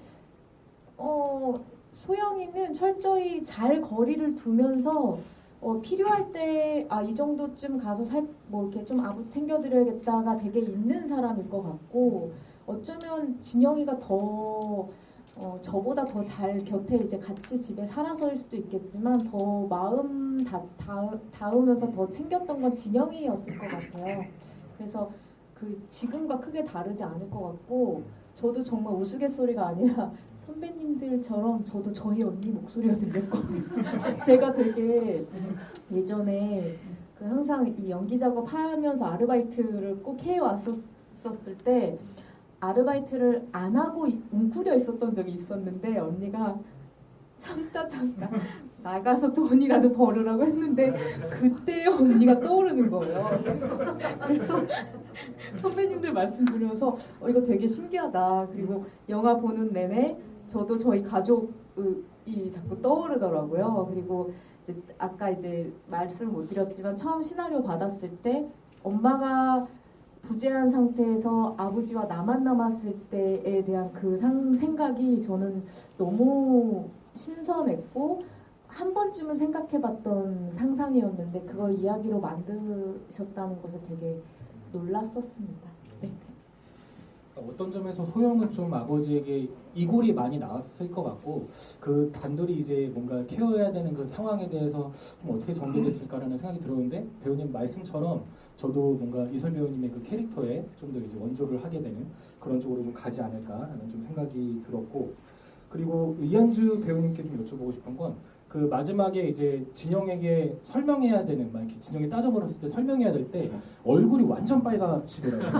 소영이는 철저히 잘 거리를 두면서 필요할 때 이 정도쯤 가서 뭐 이렇게 좀 아버지 챙겨드려야겠다가 되게 있는 사람일 것 같고 어쩌면 진영이가 더 저보다 더 잘 곁에 이제 같이 집에 살아서일 수도 있겠지만 더 마음 닿으면서 더 챙겼던 건 진영이였을 것 같아요. 그래서 그 지금과 크게 다르지 않을 것 같고 저도 정말 우스갯소리가 아니라 선배님들처럼 저도 저희 언니 목소리가 들렸거든요. 제가 되게 예전에 그 항상 이 연기 작업하면서 아르바이트를 꼭 해왔었을 때 아르바이트를 안 하고 웅크려 있었던 적이 있었는데 언니가 참다 나가서 돈이라도 벌으라고 했는데 그때 언니가 떠오르는 거예요. 그래서 선배님들 말씀 들으면서 이거 되게 신기하다. 그리고 영화 보는 내내 저도 저희 가족이 자꾸 떠오르더라고요. 그리고 이제 아까 이제 말씀을 못 드렸지만 처음 시나리오 받았을 때 엄마가 부재한 상태에서 아버지와 나만 남았을 때에 대한 그 생각이 저는 너무 신선했고 한 번쯤은 생각해봤던 상상이었는데 그걸 이야기로 만드셨다는 것에 되게 놀랐었습니다. 네. 어떤 점에서 소영은 좀 아버지에게 이골이 많이 나왔을 것 같고 그 단둘이 이제 뭔가 케어해야 되는 그 상황에 대해서 좀 어떻게 전개됐을까라는 생각이 들었는데 배우님 말씀처럼 저도 뭔가 이설 배우님의 그 캐릭터에 좀 더 이제 원조를 하게 되는 그런 쪽으로 좀 가지 않을까라는 좀 생각이 들었고 그리고 이한주 배우님께 좀 여쭤보고 싶은 건 그 마지막에 이제 진영에게 설명해야 되는 막 이렇게 진영이 따져버렸을 때 설명해야 될 때 얼굴이 완전 빨가지더라고요.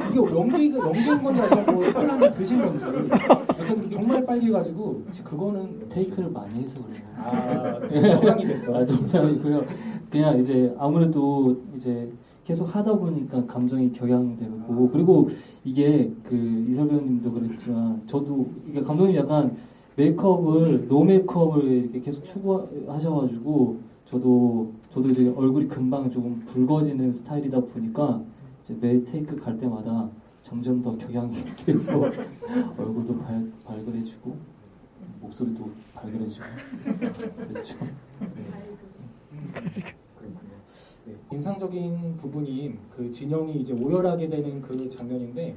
이게 연기인 건지 아니면 뭐 술 한잔 드신 건지 약간 정말 빨개가지고 혹시 그거는 테이크를 많이 해서 그래요. 영향이 됐다. 농담이고요. 그냥 이제 아무래도 이제 계속 하다 보니까 감정이 격양되고 그리고 이게 그 이설 배우님도 그랬지만 저도 이게 감독님 약간 메이크업을 노 메이크업을 이렇게 계속 추구하셔가지고 저도 이제 얼굴이 금방 조금 붉어지는 스타일이다 보니까 이제 매 테이크 갈 때마다 점점 더 격양이 돼서 얼굴도 발그레지고 목소리도 발그레지고 그렇죠. 그렇군요. 네, 인상적인 부분이 그 진영이 이제 오열하게 되는 그 장면인데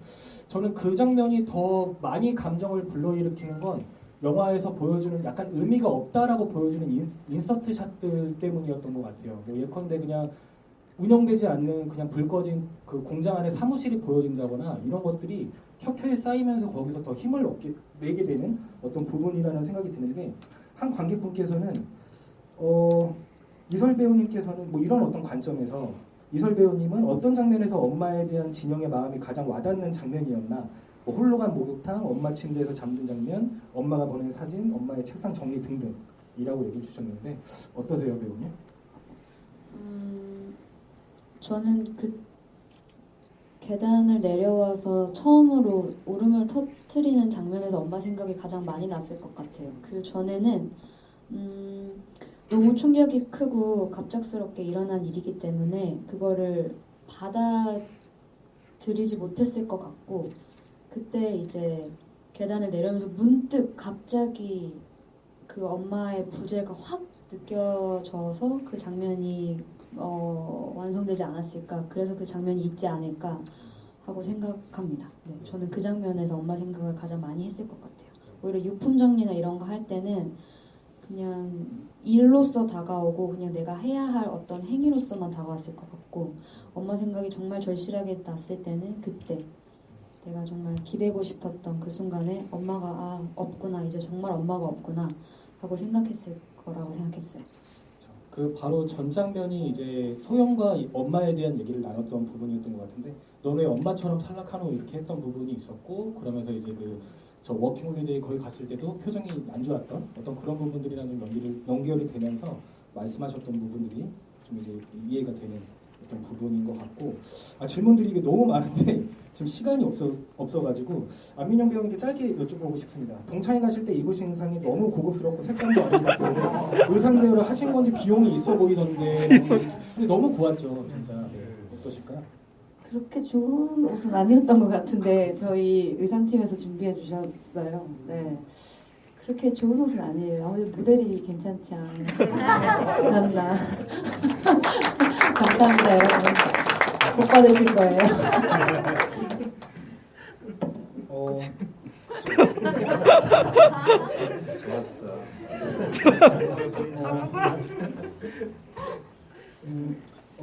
저는 그 장면이 더 많이 감정을 불러일으키는 건 영화에서 보여주는 약간 의미가 없다라고 보여주는 인서트 샷들 때문이었던 것 같아요. 예컨대 그냥 운영되지 않는 그냥 불 꺼진 그 공장 안에 사무실이 보여진다거나 이런 것들이 켜켜이 쌓이면서 거기서 더 힘을 내게 되는 어떤 부분이라는 생각이 드는데 한 관객분께서는 이설 배우님께서는 뭐 이런 어떤 관점에서 이설 배우님은 어떤 장면에서 엄마에 대한 진영의 마음이 가장 와닿는 장면이었나 뭐 홀로 간 목욕탕, 엄마 침대에서 잠든 장면, 엄마가 보낸 사진, 엄마의 책상 정리 등등이라고 얘기해 주셨는데 어떠세요 배우님? 저는 그 계단을 내려와서 처음으로 울음을 터뜨리는 장면에서 엄마 생각이 가장 많이 났을 것 같아요. 그 전에는 너무 충격이 크고 갑작스럽게 일어난 일이기 때문에 그거를 받아들이지 못했을 것 같고 그때 이제 계단을 내려오면서 문득 갑자기 그 엄마의 부재가 확 느껴져서 그 장면이 완성되지 않았을까 그래서 그 장면이 있지 않을까 하고 생각합니다. 네, 저는 그 장면에서 엄마 생각을 가장 많이 했을 것 같아요. 오히려 유품 정리나 이런 거 할 때는 그냥 일로서 다가오고 그냥 내가 해야 할 어떤 행위로서만 다가왔을 것 같고 엄마 생각이 정말 절실하게 났을 때는 그때 내가 정말 기대고 싶었던 그 순간에 엄마가 없구나 이제 정말 엄마가 없구나 하고 생각했을 거라고 생각했어요. 그 바로 전 장면이 이제 소영과 이 엄마에 대한 얘기를 나눴던 부분이었던 것 같은데 너 왜 엄마처럼 탈락하노 이렇게 했던 부분이 있었고 그러면서 이제 그 저 워킹홀리데이 거기 갔을 때도 표정이 안 좋았던 어떤 그런 부분들이랑 좀 연결이 되면서 말씀하셨던 부분들이 좀 이제 이해가 되는 어떤 부분인 것 같고 질문들이 이게 너무 많은데 지금 시간이 없어가지고 안민영 배우님께 짧게 여쭤보고 싶습니다. 동창회 가실 때 입으신 의상이 너무 고급스럽고 색감도 아름답고 의상 대여를 하신 건지 비용이 있어 보이던데 근데 너무 고왔죠 진짜. 어떠실까요? 그렇게 좋은 옷은 아니었던 것 같은데 저희 의상팀에서 준비해 주셨어요. 네. 그렇게 좋은 옷은 아니에요. 아무래도 모델이 괜찮지 않았나. 감사합니다, 여러분. 복 받으실 거예요.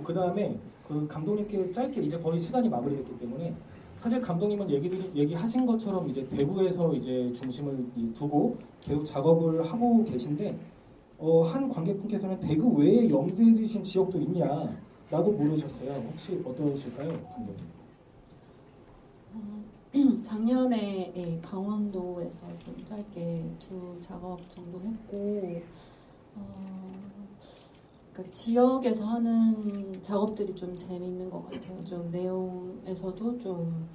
그 다음에 그 감독님께 짧게 이제 거의 시간이 마무리됐기 때문에 사실 감독님은 얘기하신 것처럼 이제 대구에서 이제 중심을 두고 계속 작업을 하고 계신데 한 관객분께서는 대구 외에 염두에 두신 지역도 있냐라고 물으셨어요. 혹시 어떠실까요, 감독님? 작년에 강원도에서 좀 짧게 2 작업 정도 했고 그러니까 지역에서 하는 작업들이 좀 재밌는 것 같아요. 좀 내용에서도 좀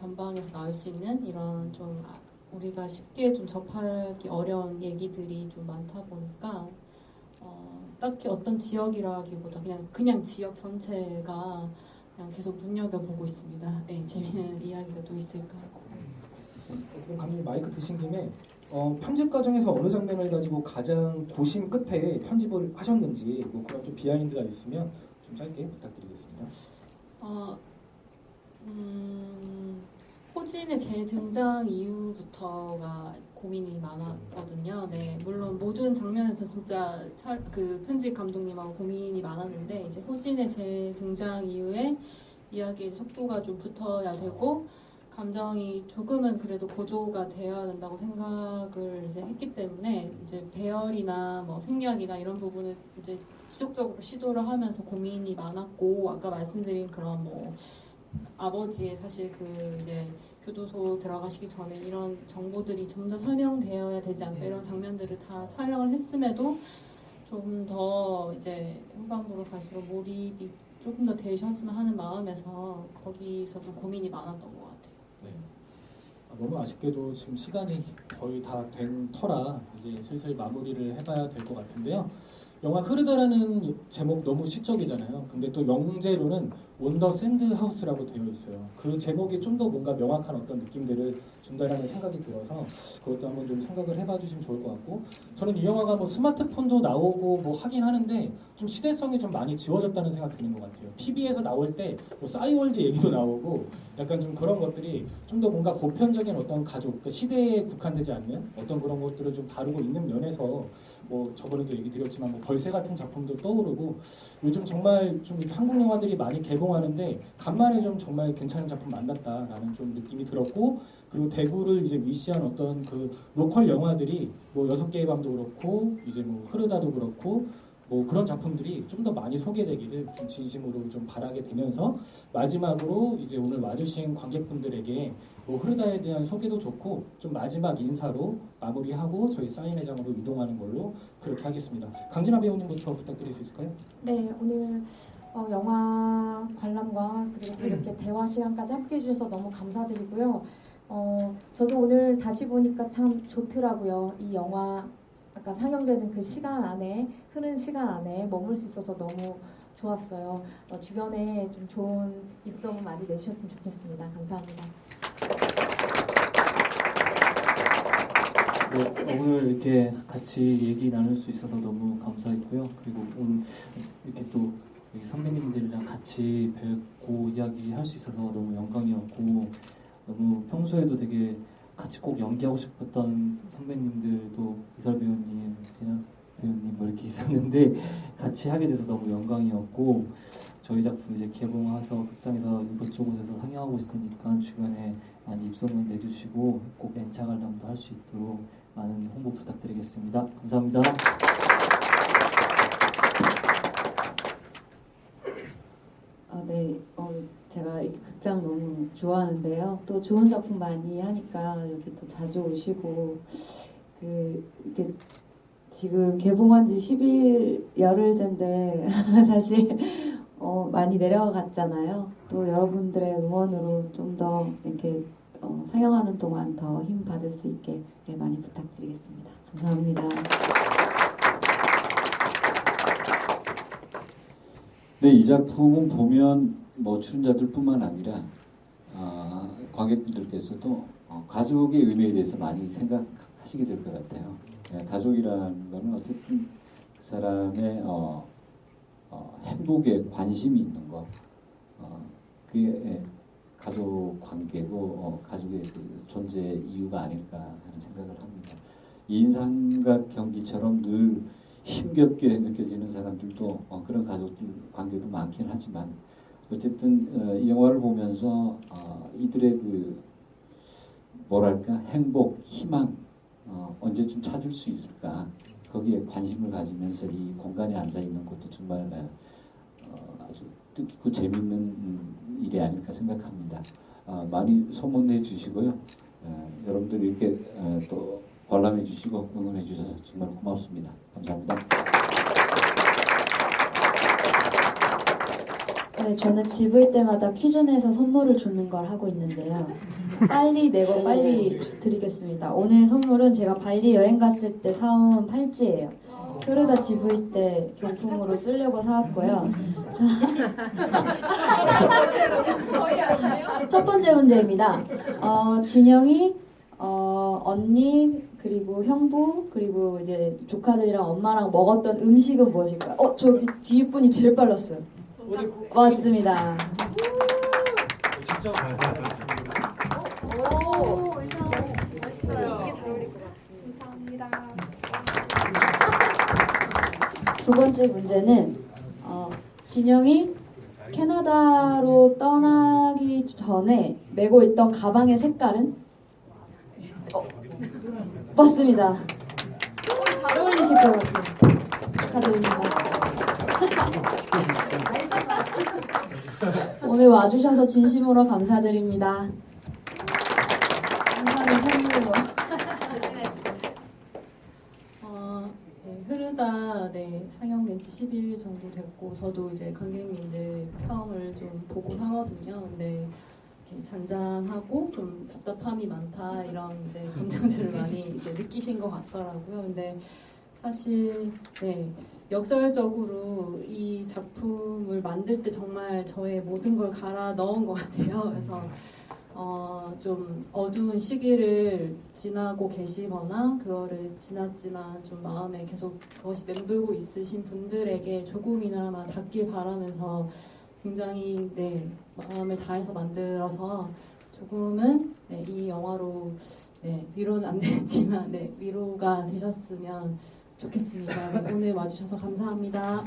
변방에서 나올 수 있는 이런 좀 우리가 쉽게 좀 접하기 어려운 얘기들이 좀 많다 보니까 딱히 어떤 지역이라기보다 그냥 지역 전체가 그냥 계속 눈여겨보고 있습니다. 네, 재밌는 이야기가 또 있을까 하고. 그럼 감독님 마이크 드신 김에 편집 과정에서 어느 장면을 가지고 가장 고심 끝에 편집을 하셨는지 뭐 그런 좀 비하인드가 있으면 좀 짧게 부탁드리겠습니다. 호진의 재등장 이후부터가 고민이 많았거든요. 네, 물론 모든 장면에서 진짜 그 편집 감독님하고 고민이 많았는데 이제 호진의 재등장 이후에 이야기의 속도가 좀 붙어야 되고 감정이 조금은 그래도 고조가 되어야 된다고 생각을 이제 했기 때문에 이제 배열이나 뭐 생략이나 이런 부분을 이제 지속적으로 시도를 하면서 고민이 많았고 아까 말씀드린 그런 뭐 아버지의 사실 그 이제 교도소 들어가시기 전에 이런 정보들이 좀 더 설명되어야 되지 않을까 이런 장면들을 다 촬영을 했음에도 좀 더 이제 후반부로 갈수록 몰입이 조금 더 되셨으면 하는 마음에서 거기서 좀 고민이 많았던 것 같아요. 네. 너무 아쉽게도 지금 시간이 거의 다 된 터라 이제 슬슬 마무리를 해봐야 될 것 같은데요. 영화 흐르다라는 제목 너무 시적이잖아요. 근데 또 영재로는 온 더 샌드 하우스라고 되어 있어요. 그 제목이 좀 더 뭔가 명확한 어떤 느낌들을 준다라는 생각이 들어서 그것도 한번 좀 생각을 해봐 주시면 좋을 것 같고 저는 이 영화가 뭐 스마트폰도 나오고 뭐 하긴 하는데 좀 시대성이 좀 많이 지워졌다는 생각 드는 것 같아요. TV에서 나올 때 뭐 싸이월드 얘기도 나오고 약간 좀 그런 것들이 좀 더 뭔가 보편적인 어떤 가족, 그러니까 시대에 국한되지 않는 어떤 그런 것들을 좀 다루고 있는 면에서 뭐 저번에도 얘기 드렸지만 뭐 벌새 같은 작품도 떠오르고 요즘 정말 좀 한국 영화들이 많이 개봉하는데 간만에 좀 정말 괜찮은 작품 만났다라는 좀 느낌이 들었고 그리고 대구를 이제 위시한 어떤 그 로컬 영화들이 뭐 6개의 밤도 그렇고 이제 뭐 흐르다도 그렇고 뭐 그런 작품들이 좀 더 많이 소개되기를 좀 진심으로 좀 바라게 되면서 마지막으로 이제 오늘 와주신 관객분들에게 뭐 흐르다에 대한 소개도 좋고 좀 마지막 인사로 마무리하고 저희 사인회장으로 이동하는 걸로 그렇게 하겠습니다. 강진아 배우님부터 부탁드릴 수 있을까요? 네, 오늘 영화 관람과 그리고 또 이렇게 대화 시간까지 함께 해주셔서 너무 감사드리고요. 저도 오늘 다시 보니까 참 좋더라고요. 이 영화 아까 상영되는 그 시간 안에 흐른 시간 안에 머물 수 있어서 너무 좋았어요. 주변에 좀 좋은 입소문 많이 내주셨으면 좋겠습니다. 감사합니다. 네, 오늘 이렇게 같이 얘기 나눌 수 있어서 너무 감사했고요. 그리고 오늘 이렇게 또 여기 선배님들이랑 같이 뵙고 이야기할 수 있어서 너무 영광이었고 너무 평소에도 되게 같이 꼭 연기하고 싶었던 선배님들도 이설 배우님, 진아 배우님 뭐 이렇게 있었는데 같이 하게 돼서 너무 영광이었고 저희 작품 이제 개봉해서 극장에서 이곳저곳에서 상영하고 있으니까 주변에 많이 입소문 내주시고 꼭 N차 관람도 할 수 있도록 많은 홍보 부탁드리겠습니다. 감사합니다. 네. 제가 이 극장 너무 좋아하는데요. 또 좋은 작품 많이 하니까 여기 또 자주 오시고 이렇게 지금 개봉한 지 10일 열흘째인데 사실 많이 내려갔잖아요. 또 여러분들의 응원으로 좀 더 이렇게 상영하는 동안 더 힘 받을 수 있게 많이 부탁드리겠습니다. 감사합니다. 네, 이 작품은 보면 뭐 출연자들뿐만 아니라 관객분들께서도 가족의 의미에 대해서 많이 생각하시게 될 것 같아요. 가족이라는 거는 어쨌든 그 사람의 행복에 관심이 있는 거, 그게 가족 관계고 가족의 그 존재 이유가 아닐까 하는 생각을 합니다. 이 인삼각 경기처럼 늘 힘겹게 느껴지는 사람들도 그런 가족들 관계도 많긴 하지만 어쨌든 이 영화를 보면서 이들의 그 뭐랄까 행복, 희망 언제쯤 찾을 수 있을까 거기에 관심을 가지면서 이 공간에 앉아 있는 것도 정말 아주 뜻깊고 재밌는 일이 아닐까 생각합니다. 많이 소문내 주시고요. 여러분들 이렇게 또 관람해 주시고 응원해 주셔서 정말 고맙습니다. 감사합니다. 네, 저는 집을 때마다 퀴즈 내서 선물을 주는 걸 하고 있는데요. 빨리 내고 빨리 드리겠습니다. 오늘 선물은 제가 발리 여행 갔을 때 사온 팔찌예요. 그러다 GV 때 경품으로 쓰려고 사왔고요. 자, 첫 번째 문제입니다. 진영이 언니 그리고 형부 그리고 이제 조카들이랑 엄마랑 먹었던 음식은 무엇일까요? 저기 뒤에 분이 제일 빨랐어요. 맞습니다. 진짜 두 번째 문제는 진영이 캐나다로 떠나기 전에 메고 있던 가방의 색깔은? 맞습니다. 잘 어울리실 것 같아요. 축하드립니다. 오늘 와주셔서 진심으로 감사드립니다. 감사합니다. 선물로. 흐르다 상영된 지 10일 정도 됐고 저도 이제 관객님들 평을 좀 보고 하거든요. 근데 이렇게 잔잔하고 좀 답답함이 많다 이런 이제 감정들을 많이 이제 느끼신 것 같더라고요. 근데 사실 역설적으로 이 작품을 만들 때 정말 저의 모든 걸 갈아 넣은 것 같아요. 그래서 좀 어두운 시기를 지나고 계시거나 그거를 지났지만 좀 마음에 계속 그것이 맴돌고 있으신 분들에게 조금이나마 닿길 바라면서 굉장히 마음을 다해서 만들어서 조금은 이 영화로 위로는 안 되지만 위로가 되셨으면 좋겠습니다. 오늘 와주셔서 감사합니다.